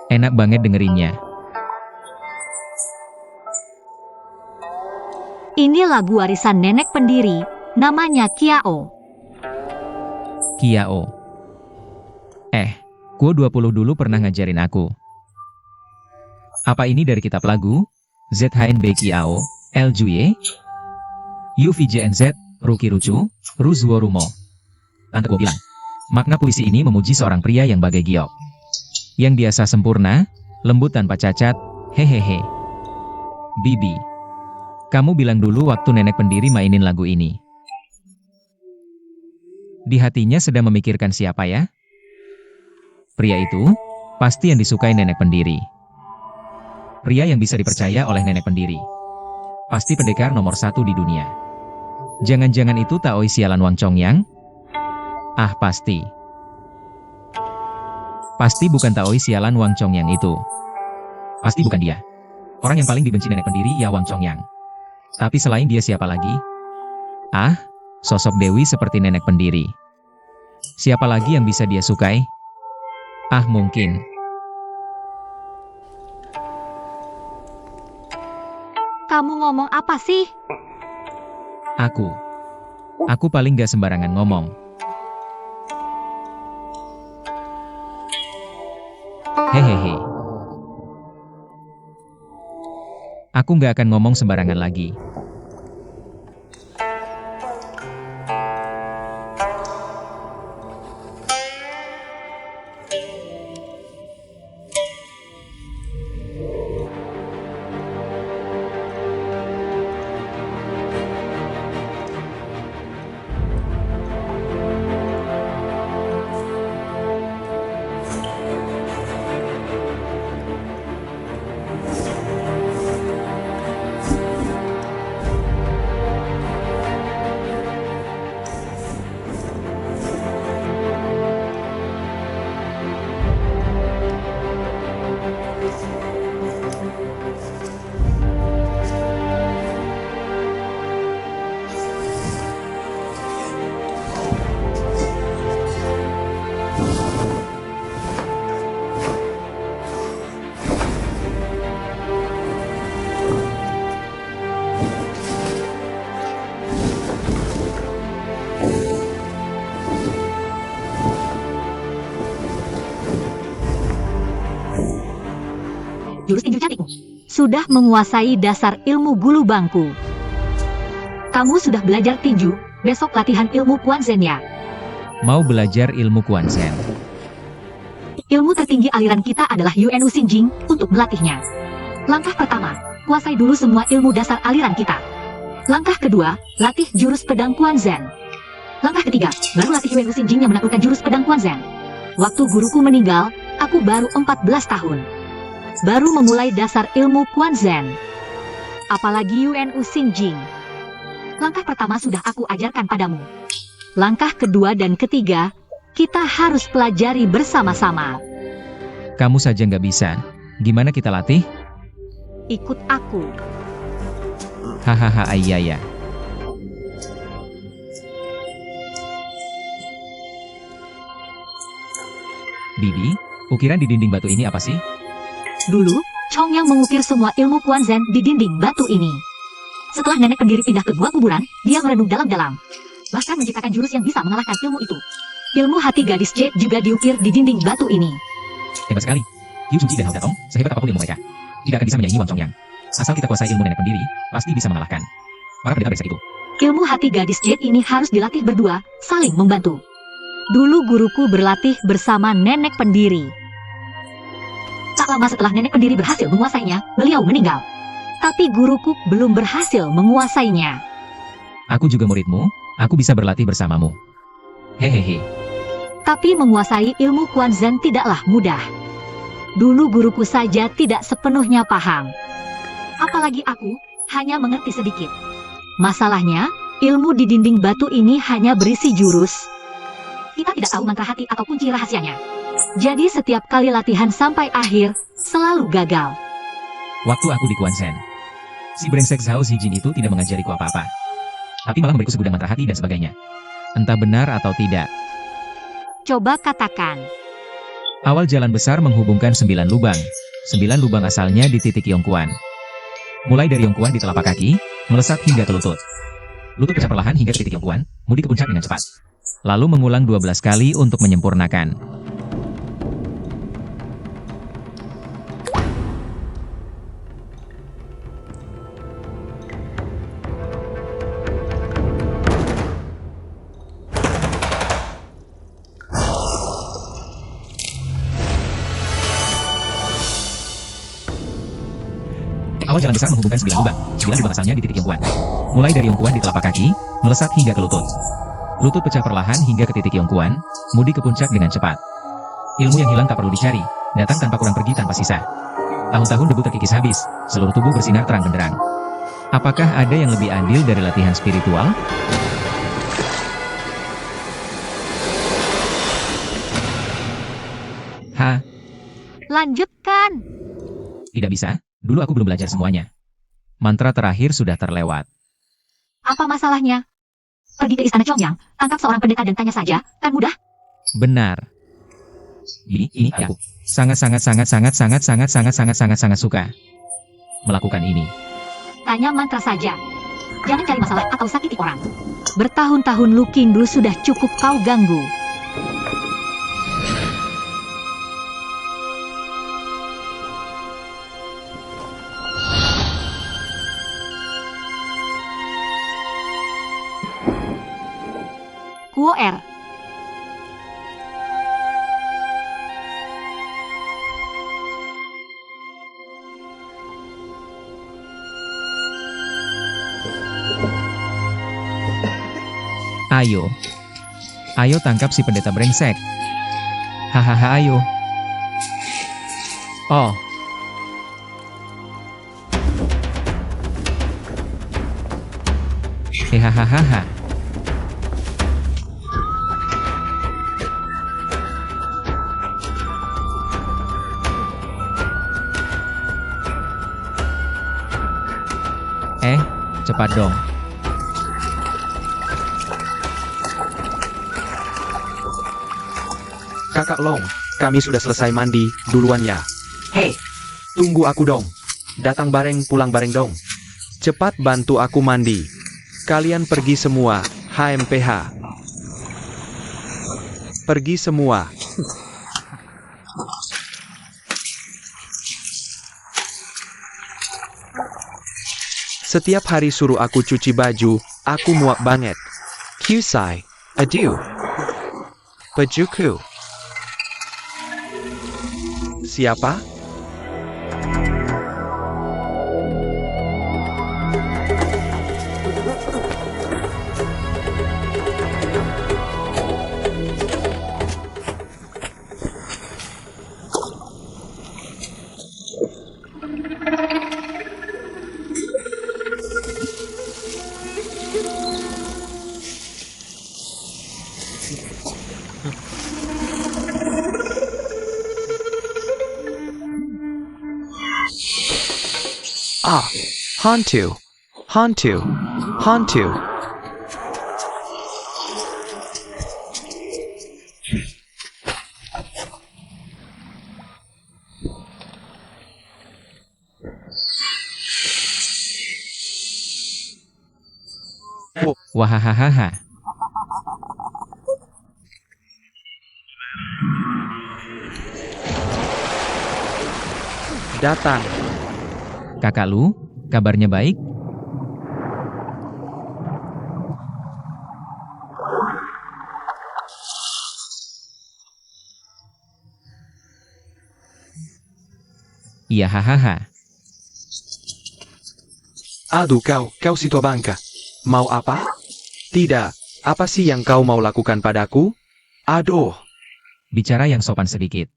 Enak banget dengerinnya. Ini lagu warisan nenek pendiri, namanya Kiao. Kiao. Kuo 20 dulu pernah ngajarin aku. Apa ini dari kitab lagu? ZHNB Kiao, LJUE? UVJNZ, Ruki Rucu, Ruzuo Rumo. Tante Kuo bilang, makna puisi ini memuji seorang pria yang bagai giok. Yang biasa sempurna, lembut tanpa cacat, hehehe. Bibi, kamu bilang dulu waktu nenek pendiri mainin lagu ini. Di hatinya sedang memikirkan siapa ya? Pria itu, pasti yang disukai nenek pendiri. Pria yang bisa dipercaya oleh nenek pendiri. Pasti pendekar nomor 1 di dunia. Jangan-jangan itu Taoi sialan Wang Chongyang? Pasti. Pasti bukan Taoi sialan Wang Chongyang itu. Pasti bukan dia. Orang yang paling dibenci nenek pendiri ya Wang Chongyang. Tapi selain dia siapa lagi? Sosok dewi seperti nenek pendiri. Siapa lagi yang bisa dia sukai? Mungkin. Kamu ngomong apa sih? Aku paling gak sembarangan ngomong. Hehehe. Aku gak akan ngomong sembarangan lagi. jurus tinju cantikmu. Sudah menguasai dasar ilmu gulu bangku. Kamu sudah belajar tinju, besok latihan ilmu Kuan Zhen ya. Mau belajar ilmu Kuan Zhen. Ilmu tertinggi aliran kita adalah Yuan Xinjing untuk melatihnya. Langkah pertama, kuasai dulu semua ilmu dasar aliran kita. Langkah kedua, latih jurus pedang Kuan Zhen. Langkah ketiga, baru latih Yuan Xinjing yang menaklukkan jurus pedang Kuan Zhen. Waktu guruku meninggal, aku baru 14 tahun. Baru memulai dasar ilmu Kuan Zhen. Apalagi Yuan Xinjing. Langkah pertama sudah aku ajarkan padamu. Langkah kedua dan ketiga, kita harus pelajari bersama-sama. Kamu saja nggak bisa. Gimana kita latih? Ikut aku. Hahaha iya ya. Bibi, ukiran di dinding batu ini apa sih? Dulu, Chong yang mengukir semua ilmu Kuan Zhen di dinding batu ini. Setelah nenek pendiri pindah ke gua kuburan, dia merenung dalam-dalam. Bahkan menciptakan jurus yang bisa mengalahkan ilmu itu. Ilmu hati gadis Jade juga diukir di dinding batu ini. Hebat sekali. Yu Suji dan Hao Datong, sehebat apapun ilmu mereka, tidak akan bisa menyaingi Wang Chongyang. Asal kita kuasai ilmu nenek pendiri, pasti bisa mengalahkan para pendekar brengsek itu. Ilmu hati gadis Jade ini harus dilatih berdua, saling membantu. Dulu guruku berlatih bersama nenek pendiri. Tak lama setelah nenek pendiri berhasil menguasainya, beliau meninggal. Tapi guruku belum berhasil menguasainya. Aku juga muridmu, aku bisa berlatih bersamamu. Hehehe. Tapi menguasai ilmu Kuan Zhen tidaklah mudah. Dulu guruku saja tidak sepenuhnya paham. Apalagi aku, hanya mengerti sedikit. Masalahnya, ilmu di dinding batu ini hanya berisi jurus. Kita tidak tahu mantra hati atau kunci rahasianya. Jadi setiap kali latihan sampai akhir, selalu gagal. Waktu aku di Kuan Zhen, si brengsek Zhao Zijin itu tidak mengajariku apa-apa. Tapi malah memberiku segudang mantra hati dan sebagainya. Entah benar atau tidak. Coba katakan. Awal jalan besar menghubungkan 9 lubang. 9 lubang asalnya di titik Yongkuan. Mulai dari Yongkuan di telapak kaki, melesat hingga ke lutut. Lutut pecah perlahan hingga ke titik Yongkuan, mudi ke puncak dengan cepat. Lalu mengulang 12 kali untuk menyempurnakan. Awal jalan besar menghubungkan 9 lubang. 9 lubang asalnya di titik Yongkuan. Mulai dari Yongkuan di telapak kaki, melesat hingga ke lutut. Lutut pecah perlahan hingga ke titik Yongkuan, mudi ke puncak dengan cepat. Ilmu yang hilang tak perlu dicari, datang tanpa kurang pergi tanpa sisa. Tahun-tahun debu terkikis habis, seluruh tubuh bersinar terang benderang. Apakah ada yang lebih adil dari latihan spiritual? Hah? Lanjutkan. Tidak bisa, dulu aku belum belajar semuanya. Mantra terakhir sudah terlewat. Apa masalahnya? Pergi ke istana Chongyang, tangkap seorang pendekar dan tanya saja, kan mudah? Benar. Ini aku sangat suka melakukan ini. Tanya mantra saja. Jangan cari masalah atau sakiti orang. Bertahun-tahun Lu Qingdu sudah cukup kau ganggu. Kuo R. Ayo. Ayo tangkap si pendeta brengsek. Hahaha ayo. Oh. Hehahaha. Cepat dong. Kakak Long, kami sudah selesai mandi, duluan ya. Hei, tunggu aku dong. Datang bareng pulang bareng dong. Cepat bantu aku mandi. Kalian pergi semua, HMPH. Pergi semua. Setiap hari suruh aku cuci baju, aku muak banget. Kusai, aduh. Bajuku. Siapa? Ah, hantu. Hantu. Hantu. Wahahaha. Datang. Kakak Lu, kabarnya baik? Iya hahaha. Aduh kau si tua bangka. Mau apa? Tidak, apa sih yang kau mau lakukan padaku? Aduh. Bicara yang sopan sedikit.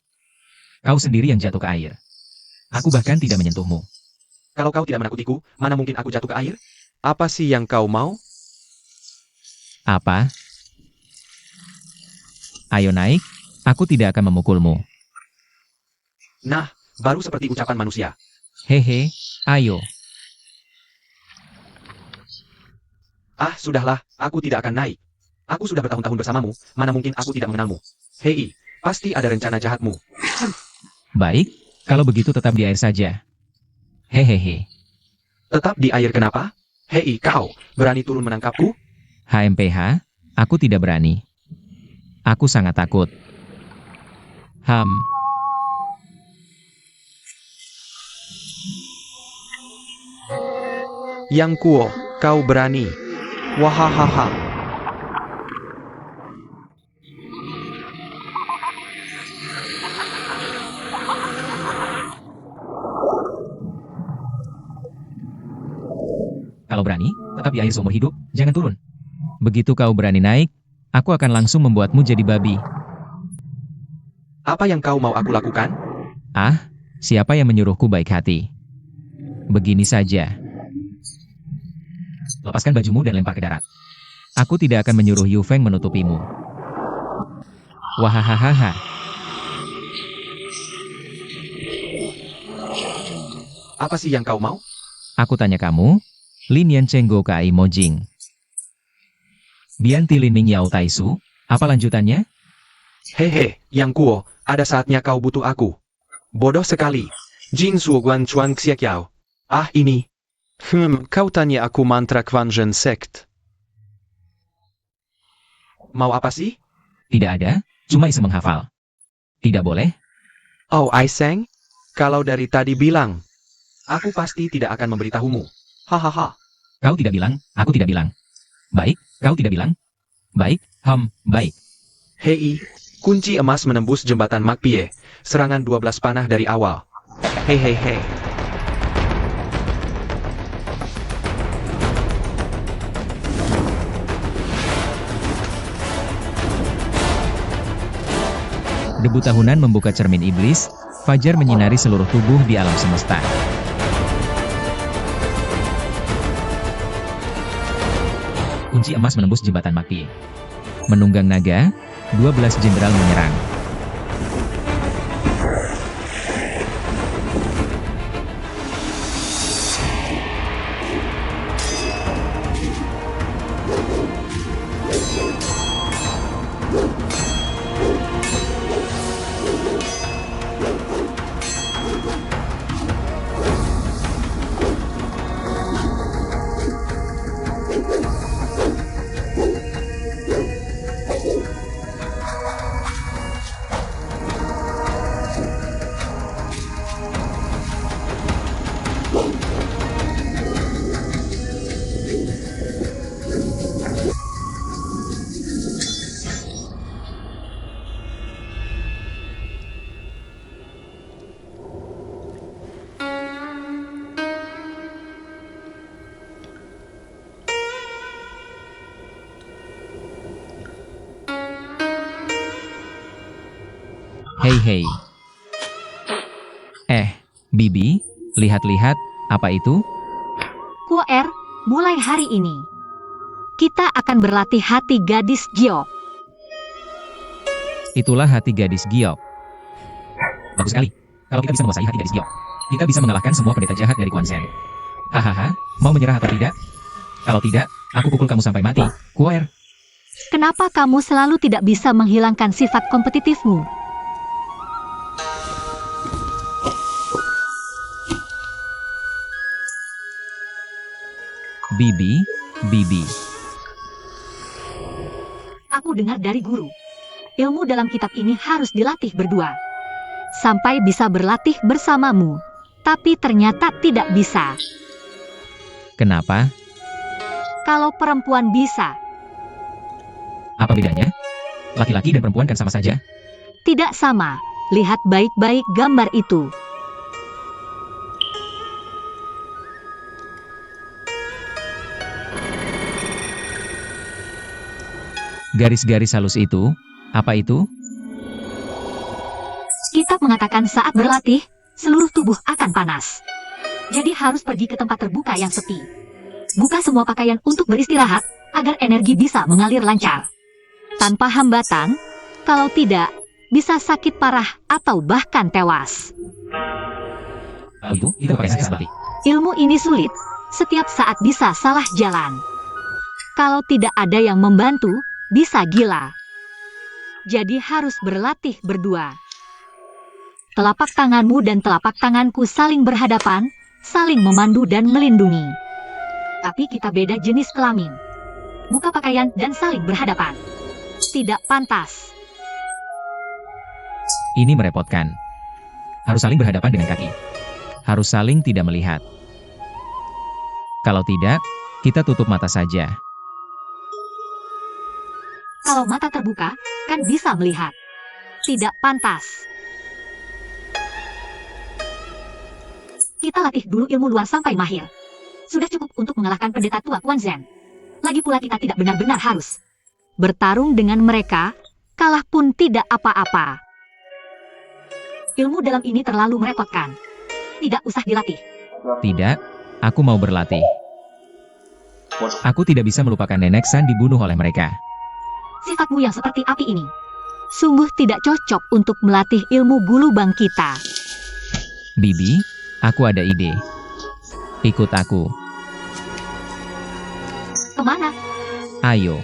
Kau sendiri yang jatuh ke air. Aku bahkan tidak menyentuhmu. Kalau kau tidak menakutiku, mana mungkin aku jatuh ke air? Apa sih yang kau mau? Apa? Ayo naik, aku tidak akan memukulmu. Nah, baru seperti ucapan manusia. Hehe, ayo. Ah, sudahlah, aku tidak akan naik. Aku sudah bertahun-tahun bersamamu, mana mungkin aku tidak mengenalmu. Hei, pasti ada rencana jahatmu. Baik, kalau begitu tetap di air saja. Hehehe. Tetap di air kenapa? Hei, kau, berani turun menangkapku? HMPH, aku tidak berani. Aku sangat takut. Yang Kuo, kau berani. Wahahaha. Kalau berani, tetap di air seumur hidup, jangan turun. Begitu kau berani naik, aku akan langsung membuatmu jadi babi. Apa yang kau mau aku lakukan? Ah, siapa yang menyuruhku baik hati? Begini saja. Lepaskan bajumu dan lempar ke darat. Aku tidak akan menyuruh Yu Feng menutupimu. Wahahaha. Apa sih yang kau mau? Aku tanya kamu, Lin Yan Chenggo Kai Mojing. Bian Ti Lin Ming Yao Taisu, apa lanjutannya? Hehe, Yang Kuo, ada saatnya kau butuh aku. Bodoh sekali. Jin Suo Guan Chuan Xiak Yao. Ah, ini. Kau tanya aku mantra Kwanzhen Sect. Mau apa sih? Tidak ada, cuma iseng menghafal. Tidak boleh? Oh, Aiseng? Kalau dari tadi bilang, aku pasti tidak akan memberitahumu. Hahaha. Kau tidak bilang, aku tidak bilang. Baik, kau tidak bilang. Baik, baik. Hei, kunci emas menembus jembatan Makpie. Serangan 12 panah dari awal. Hei. Debu tahunan membuka cermin iblis, fajar menyinari seluruh tubuh di alam semesta. Kunci emas menembus jembatan Makpie. Menunggang naga, 12 jenderal menyerang. Hei hei. Bibi, lihat-lihat, apa itu? Kuoer, mulai hari ini, kita akan berlatih hati gadis Giok. Itulah hati gadis Giok. Bagus sekali. Kalau kita bisa menguasai hati gadis Giok, kita bisa mengalahkan semua pendeta jahat dari Quan Zhen. Hahaha, mau menyerah atau tidak? Kalau tidak, aku pukul kamu sampai mati, Kuoer. Kenapa kamu selalu tidak bisa menghilangkan sifat kompetitifmu? Bibi. Aku dengar dari guru, ilmu dalam kitab ini harus dilatih berdua. Sampai bisa berlatih bersamamu. Tapi ternyata tidak bisa. Kenapa? Kalau perempuan bisa, Apa bedanya? Laki-laki dan perempuan kan sama saja. tidak sama. Lihat baik-baik gambar itu. Garis-garis halus itu, apa itu? Kitab mengatakan saat berlatih, seluruh tubuh akan panas. Jadi harus pergi ke tempat terbuka yang sepi. Buka semua pakaian untuk beristirahat, agar energi bisa mengalir lancar. Tanpa hambatan, kalau tidak, bisa sakit parah atau bahkan tewas. Lalu itu pakai sakit seperti. Ilmu ini sulit, setiap saat bisa salah jalan. Kalau tidak ada yang membantu, bisa gila. Jadi harus berlatih berdua. Telapak tanganmu dan telapak tanganku saling berhadapan, saling memandu dan melindungi. Tapi kita beda jenis kelamin. Buka pakaian dan saling berhadapan. Tidak pantas. Ini merepotkan. Harus saling berhadapan dengan kaki. Harus saling tidak melihat. Kalau tidak, kita tutup mata saja. Kalau mata terbuka, kan bisa melihat. Tidak pantas. Kita latih dulu ilmu luar sampai mahir. Sudah cukup untuk mengalahkan pendeta tua Quan Zhen. Lagi pula kita tidak benar-benar harus bertarung dengan mereka, kalah pun tidak apa-apa. Ilmu dalam ini terlalu merepotkan. Tidak usah dilatih. Tidak, aku mau berlatih. Aku tidak bisa melupakan Nenek San dibunuh oleh mereka. Sifatmu yang seperti api ini sungguh tidak cocok untuk melatih ilmu gulubang kita. Bibi, aku ada ide. Ikut aku. Kemana? Ayo.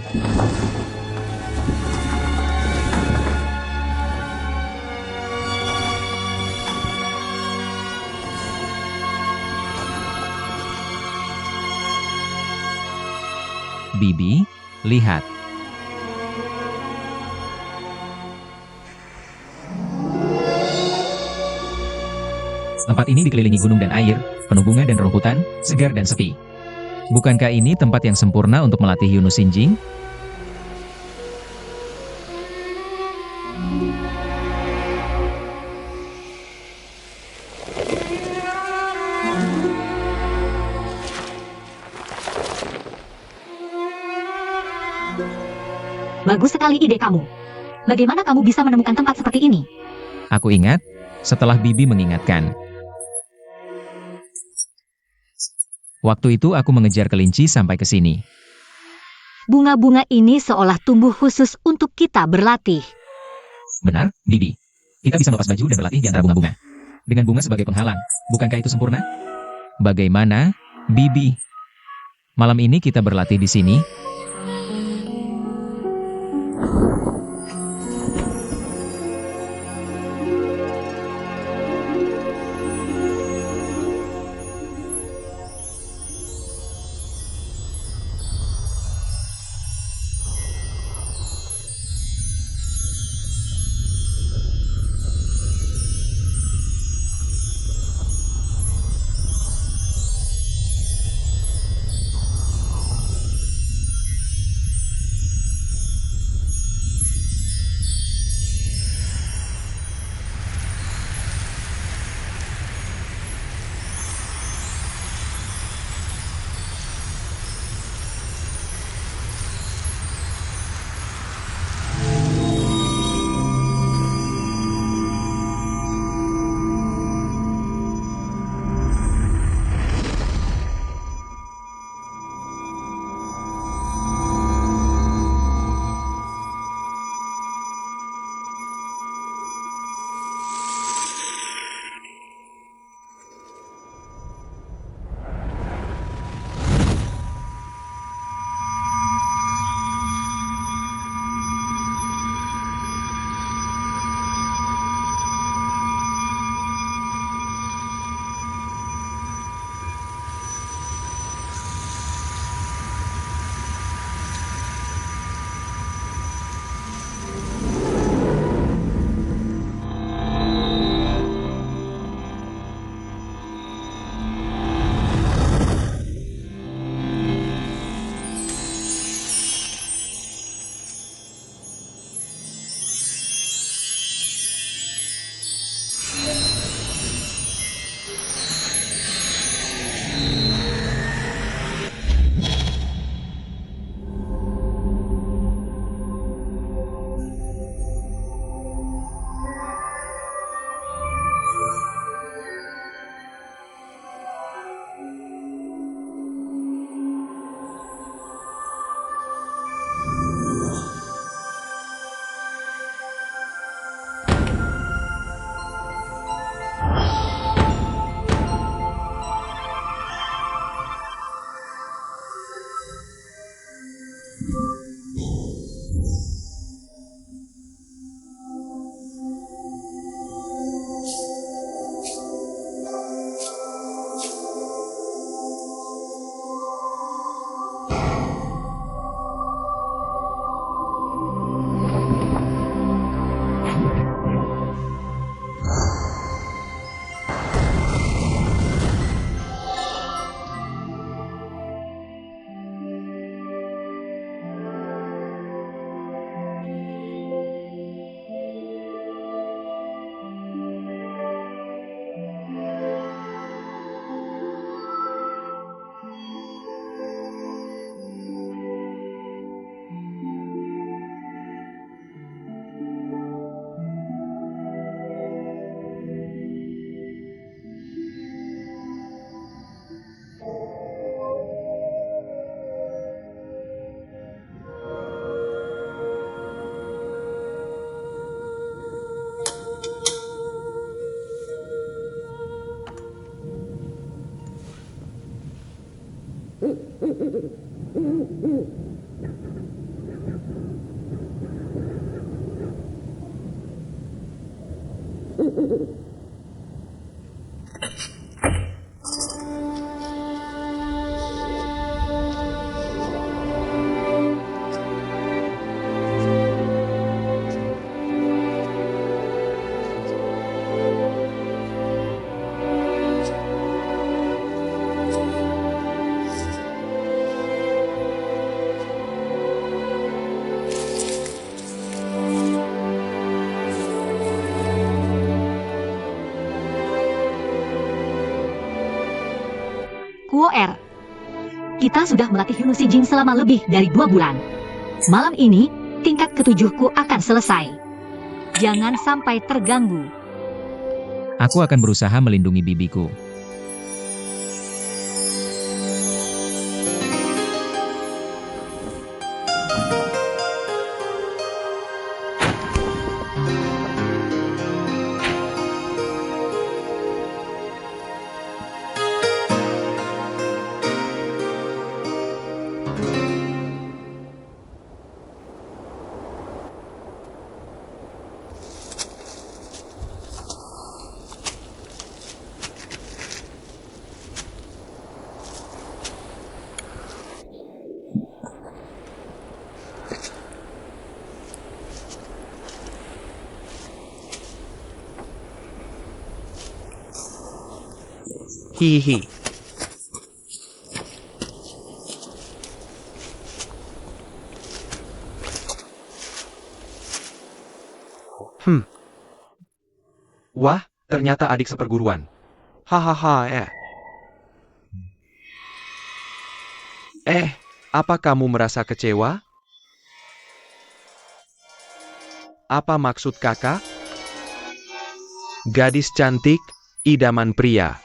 Bibi, lihat. Tempat ini dikelilingi gunung dan air, penuh bunga dan rumputan, segar dan sepi. Bukankah ini tempat yang sempurna untuk melatih Yunus Sinjing? Bagus sekali ide kamu. Bagaimana kamu bisa menemukan tempat seperti ini? Aku ingat, setelah Bibi mengingatkan. Waktu itu aku mengejar kelinci sampai ke sini. Bunga-bunga ini seolah tumbuh khusus untuk kita berlatih. Benar, Bibi. Kita bisa melepas baju dan berlatih di antara bunga-bunga. Dengan bunga sebagai penghalang, bukankah itu sempurna? Bagaimana, Bibi? Malam ini kita berlatih di sini. Kuo R. Kita sudah melatih Yunusi Jing selama lebih dari 2 bulan. Malam ini, tingkat ketujuhku akan selesai. Jangan sampai terganggu. Aku akan berusaha melindungi bibiku. Hihihi. Wah, ternyata adik seperguruan. Hahaha, apa kamu merasa kecewa? Apa maksud kakak? Gadis cantik, idaman pria.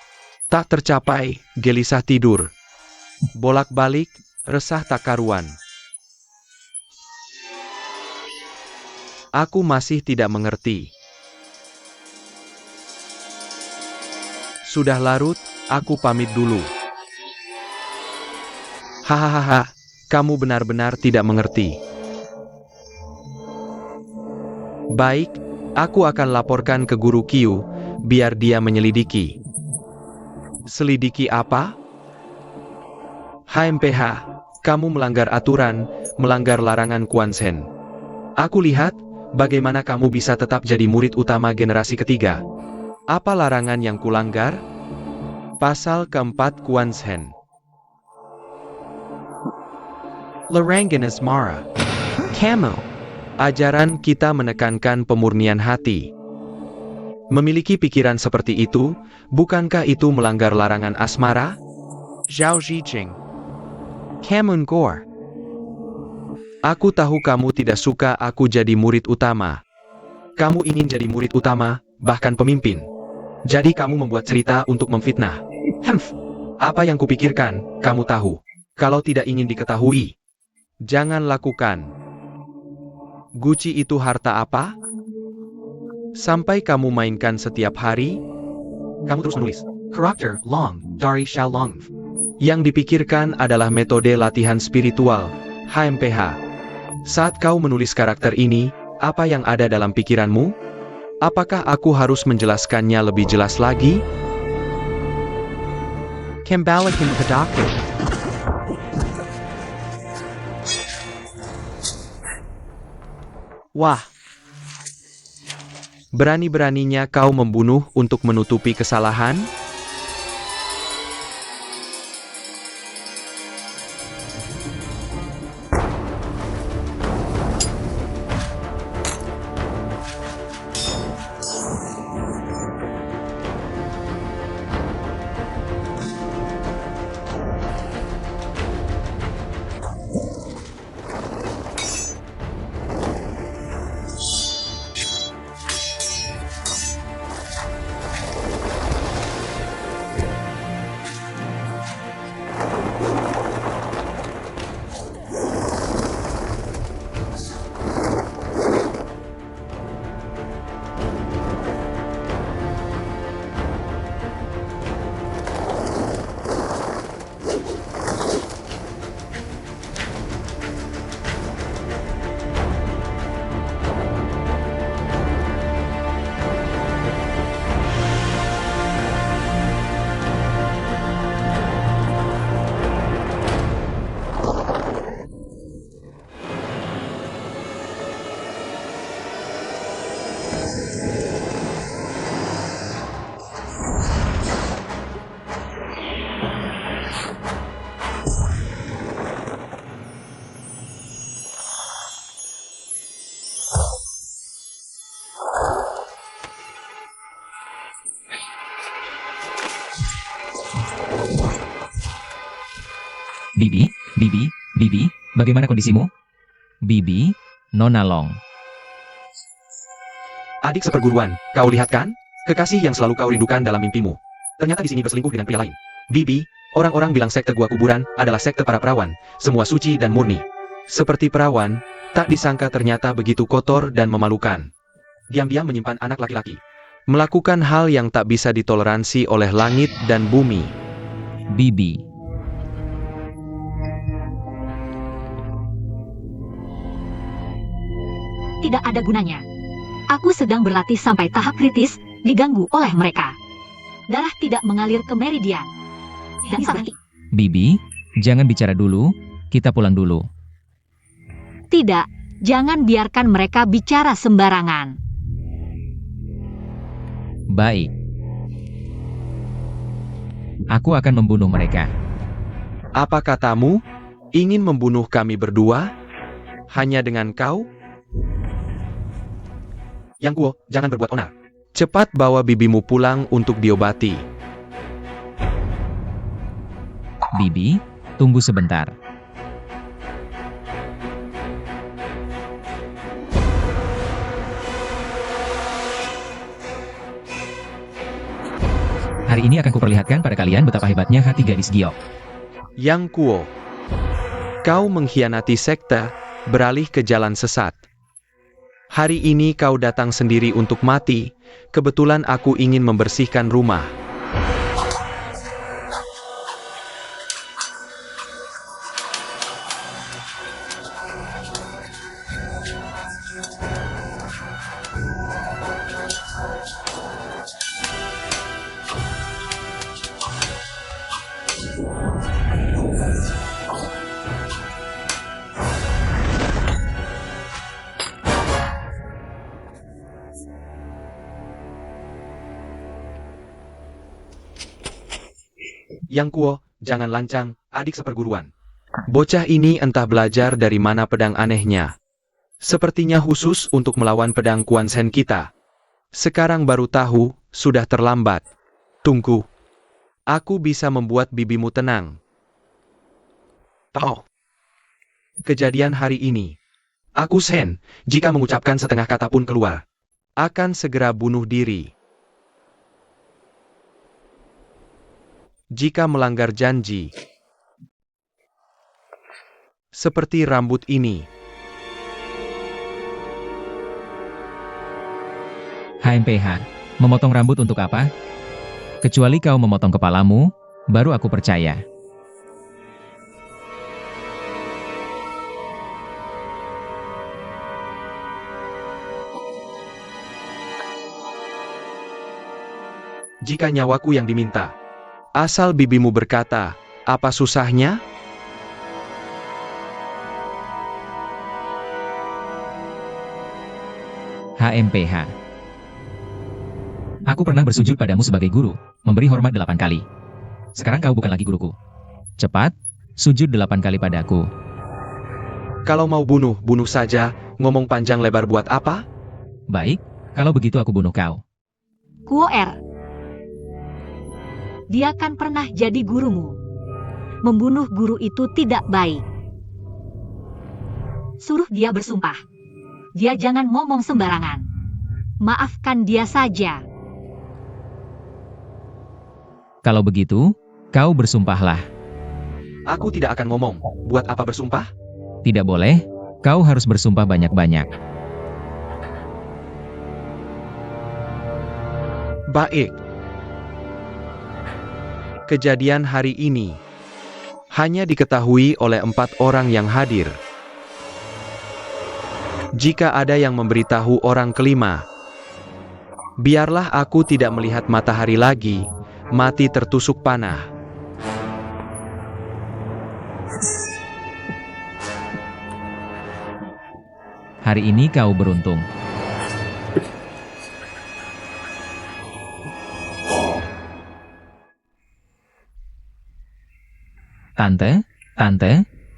Tak tercapai, gelisah tidur. Bolak-balik, resah tak karuan. Aku masih tidak mengerti. Sudah larut, aku pamit dulu. Hahaha, kamu benar-benar tidak mengerti. Baik, aku akan laporkan ke guru Qiu, biar dia menyelidiki. Selidiki apa? HMPH, kamu melanggar aturan, melanggar larangan Quan Shen. Aku lihat, bagaimana kamu bisa tetap jadi murid utama generasi ketiga. Apa larangan yang kulanggar? Pasal keempat Quan Shen. Larangan Asmara. Kamu. Ajaran kita menekankan pemurnian hati. Memiliki pikiran seperti itu, bukankah itu melanggar larangan asmara? Zhao Zhijing. Kamun Gore. Aku tahu kamu tidak suka aku jadi murid utama. Kamu ingin jadi murid utama, bahkan pemimpin. Jadi kamu membuat cerita untuk memfitnah. Apa yang kupikirkan, kamu tahu. Kalau tidak ingin diketahui, jangan lakukan. Guci itu harta apa? Sampai kamu mainkan setiap hari? Kamu terus menulis. Karakter Long dari Xiaolong. Yang dipikirkan adalah metode latihan spiritual, HMPH. Saat kau menulis karakter ini, apa yang ada dalam pikiranmu? Apakah aku harus menjelaskannya lebih jelas lagi? Kembalikan padaku. Wah. Berani-beraninya kau membunuh untuk menutupi kesalahan? Bibi, Bibi, Bibi, bagaimana kondisimu? Bibi, Nona Long. Adik seperguruan, kau lihat kan? Kekasih yang selalu kau rindukan dalam mimpimu. Ternyata di sini berselingkuh dengan pria lain. Bibi, orang-orang bilang sekte gua kuburan adalah sekte para perawan, semua suci dan murni. Seperti perawan, tak disangka ternyata begitu kotor dan memalukan. Diam-diam menyimpan anak laki-laki. Melakukan hal yang tak bisa ditoleransi oleh langit dan bumi. Bibi, Tidak ada gunanya. Aku sedang berlatih sampai tahap kritis, diganggu oleh mereka. Darah tidak mengalir ke meridian. Tidak bisa berhenti. Bibi, jangan bicara dulu, kita pulang dulu. Tidak, jangan biarkan mereka bicara sembarangan. Baik. Aku akan membunuh mereka. Apa katamu? Ingin membunuh kami berdua? Hanya dengan kau? Yang Kuo, jangan berbuat onar. Cepat bawa bibimu pulang untuk diobati. Bibi, tunggu sebentar. Hari ini akan kuperlihatkan pada kalian betapa hebatnya hati gadis Giok. Yang Kuo, kau mengkhianati sekte, beralih ke jalan sesat. Hari ini kau datang sendiri untuk mati, kebetulan aku ingin membersihkan rumah. Yang Kuo, jangan lancang, adik seperguruan. Bocah ini entah belajar dari mana pedang anehnya. Sepertinya khusus untuk melawan pedang Kuan Sen kita. Sekarang baru tahu, sudah terlambat. Tunggu. Aku bisa membuat bibimu tenang. Tahu. Kejadian hari ini. Aku Sen, jika mengucapkan setengah kata pun keluar, akan segera bunuh diri. Jika melanggar janji, seperti rambut ini. HMPH, memotong rambut untuk apa? Kecuali kau memotong kepalamu, baru aku percaya. Jika nyawaku yang diminta, asal bibimu berkata, apa susahnya? HMPH. Aku pernah bersujud padamu sebagai guru, memberi hormat 8 kali. Sekarang kau bukan lagi guruku. Cepat, sujud 8 kali padaku. Kalau mau bunuh, bunuh saja, ngomong panjang lebar buat apa? Baik, kalau begitu aku bunuh kau. Kuo Er. Dia kan pernah jadi gurumu. Membunuh guru itu tidak baik. Suruh dia bersumpah. Dia jangan ngomong sembarangan. Maafkan dia saja. Kalau begitu, kau bersumpahlah. Aku tidak akan ngomong. Buat apa bersumpah? Tidak boleh, kau harus bersumpah banyak-banyak. Baik. Kejadian hari ini hanya diketahui oleh 4 orang yang hadir. Jika ada yang memberitahu orang kelima, biarlah aku tidak melihat matahari lagi, mati tertusuk panah. Hari ini kau beruntung.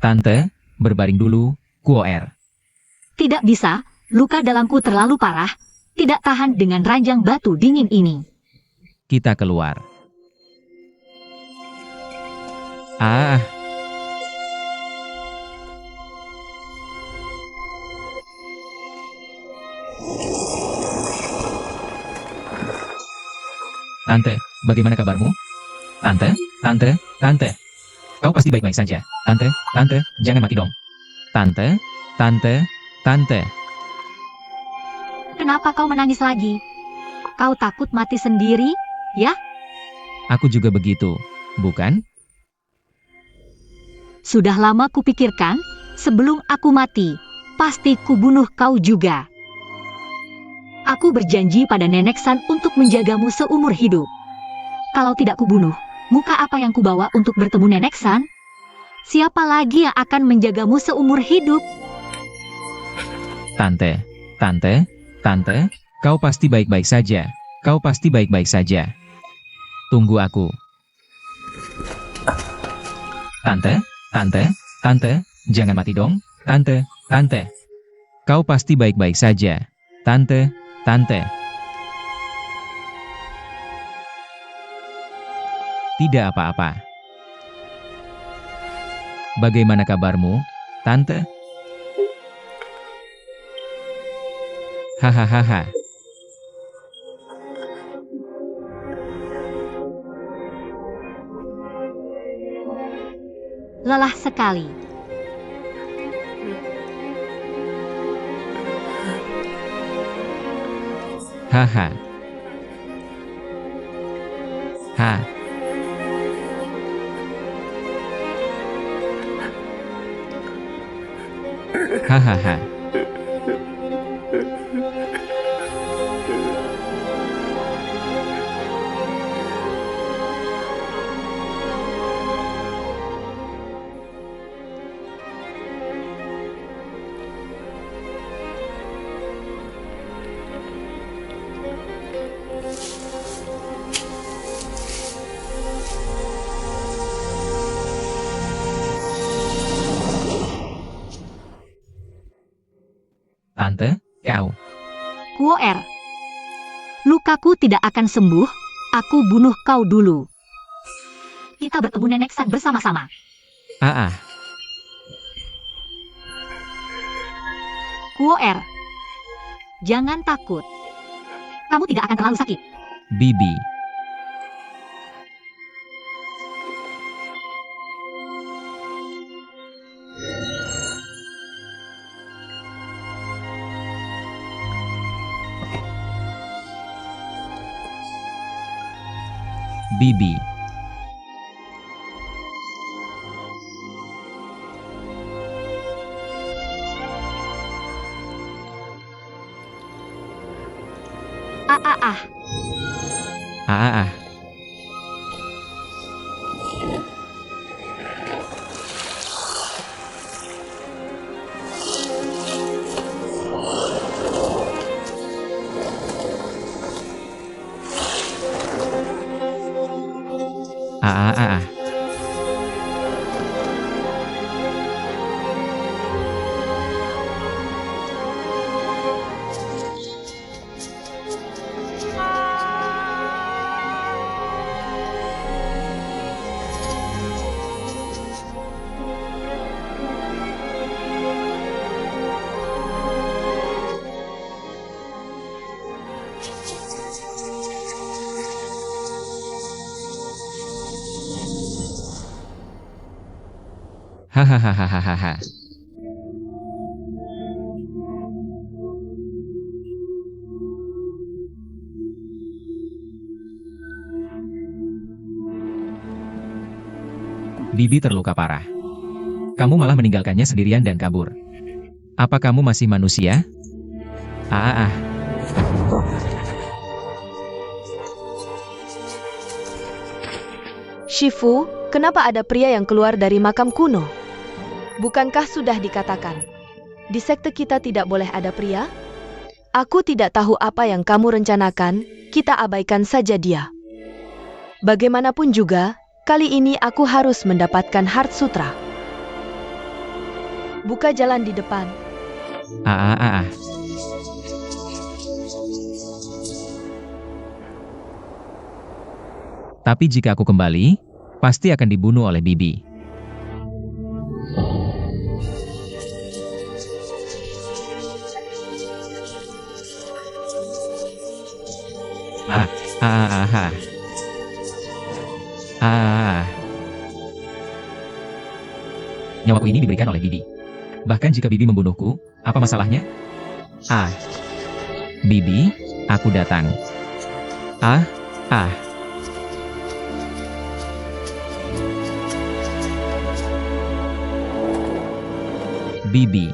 Tante, berbaring dulu, Kuo Er. Tidak bisa, luka dalamku terlalu parah. Tidak tahan dengan ranjang batu dingin ini. Kita keluar. Ah, Tante, bagaimana kabarmu? Tante, tante, tante. Kau pasti baik-baik saja. Tante, tante, jangan mati dong. Tante, tante, tante. Kenapa kau menangis lagi? Kau takut mati sendiri? Ya? Aku juga begitu, bukan? Sudah lama kupikirkan, sebelum aku mati, pasti kubunuh kau juga. Aku berjanji pada Nenek San untuk menjagamu seumur hidup. Kalau tidak kubunuh, muka apa yang kubawa untuk bertemu Nenek San? Siapa lagi yang akan menjagamu seumur hidup? Tante, tante, tante, kau pasti baik-baik saja. Kau pasti baik-baik saja. Tunggu aku. Tante, tante, tante, jangan mati dong. Tante, tante. Kau pasti baik-baik saja. Tante, tante. Tidak apa-apa. Bagaimana kabarmu, tante? Hahaha. Lelah sekali. Haha. Ha. Hahaha. Tante, kau. Kuoer, lukaku tidak akan sembuh, aku bunuh kau dulu. Kita bertemu Nenek San bersama-sama. Ah. Kuoer, jangan takut. Kamu tidak akan terlalu sakit. Bibi. Bibi. Ah. Ah. Ah. Hahaha. Bibi terluka parah. Kamu malah meninggalkannya sendirian dan kabur. Apa kamu masih manusia? Ah. Shifu, kenapa ada pria yang keluar dari makam kuno? Bukankah sudah dikatakan, di sekte kita tidak boleh ada pria? Aku tidak tahu apa yang kamu rencanakan, kita abaikan saja dia. Bagaimanapun juga, kali ini aku harus mendapatkan Heart Sutra. Buka jalan di depan. Ah. Tapi jika aku kembali, pasti akan dibunuh oleh Bibi. Ah. Ah. Nyawaku ini diberikan oleh Bibi. Bahkan jika Bibi membunuhku, apa masalahnya? Ah. Bibi, aku datang. Ah. Bibi.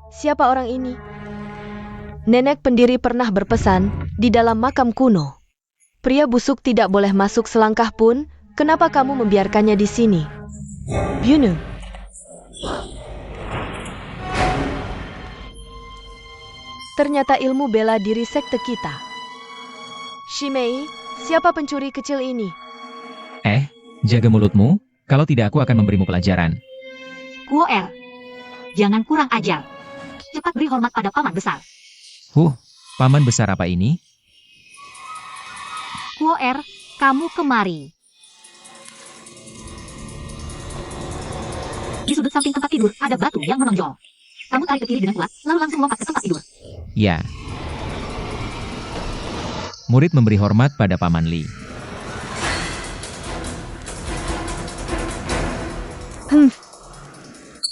Siapa orang ini? Nenek pendiri pernah berpesan di dalam makam kuno. Pria busuk tidak boleh masuk selangkah pun. Kenapa kamu membiarkannya di sini? Yunu. Ternyata ilmu bela diri sekte kita. Shimei, siapa pencuri kecil ini? Jaga mulutmu, kalau tidak aku akan memberimu pelajaran. Kuo-er, jangan kurang ajar. Cepat beri hormat pada paman besar. Paman besar apa ini? Kuo-er, kamu kemari. Di sudut samping tempat tidur ada batu yang menonjol. Kamu tarik ke kiri dengan kuat, lalu langsung lompat ke tempat tidur. Ya. Murid memberi hormat pada Paman Li.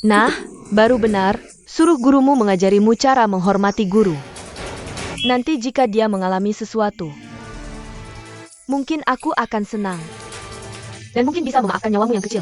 Nah, baru benar. Suruh gurumu mengajarimu cara menghormati guru. Nanti jika dia mengalami sesuatu, mungkin aku akan senang. Dan mungkin bisa memaafkan nyawamu yang kecil.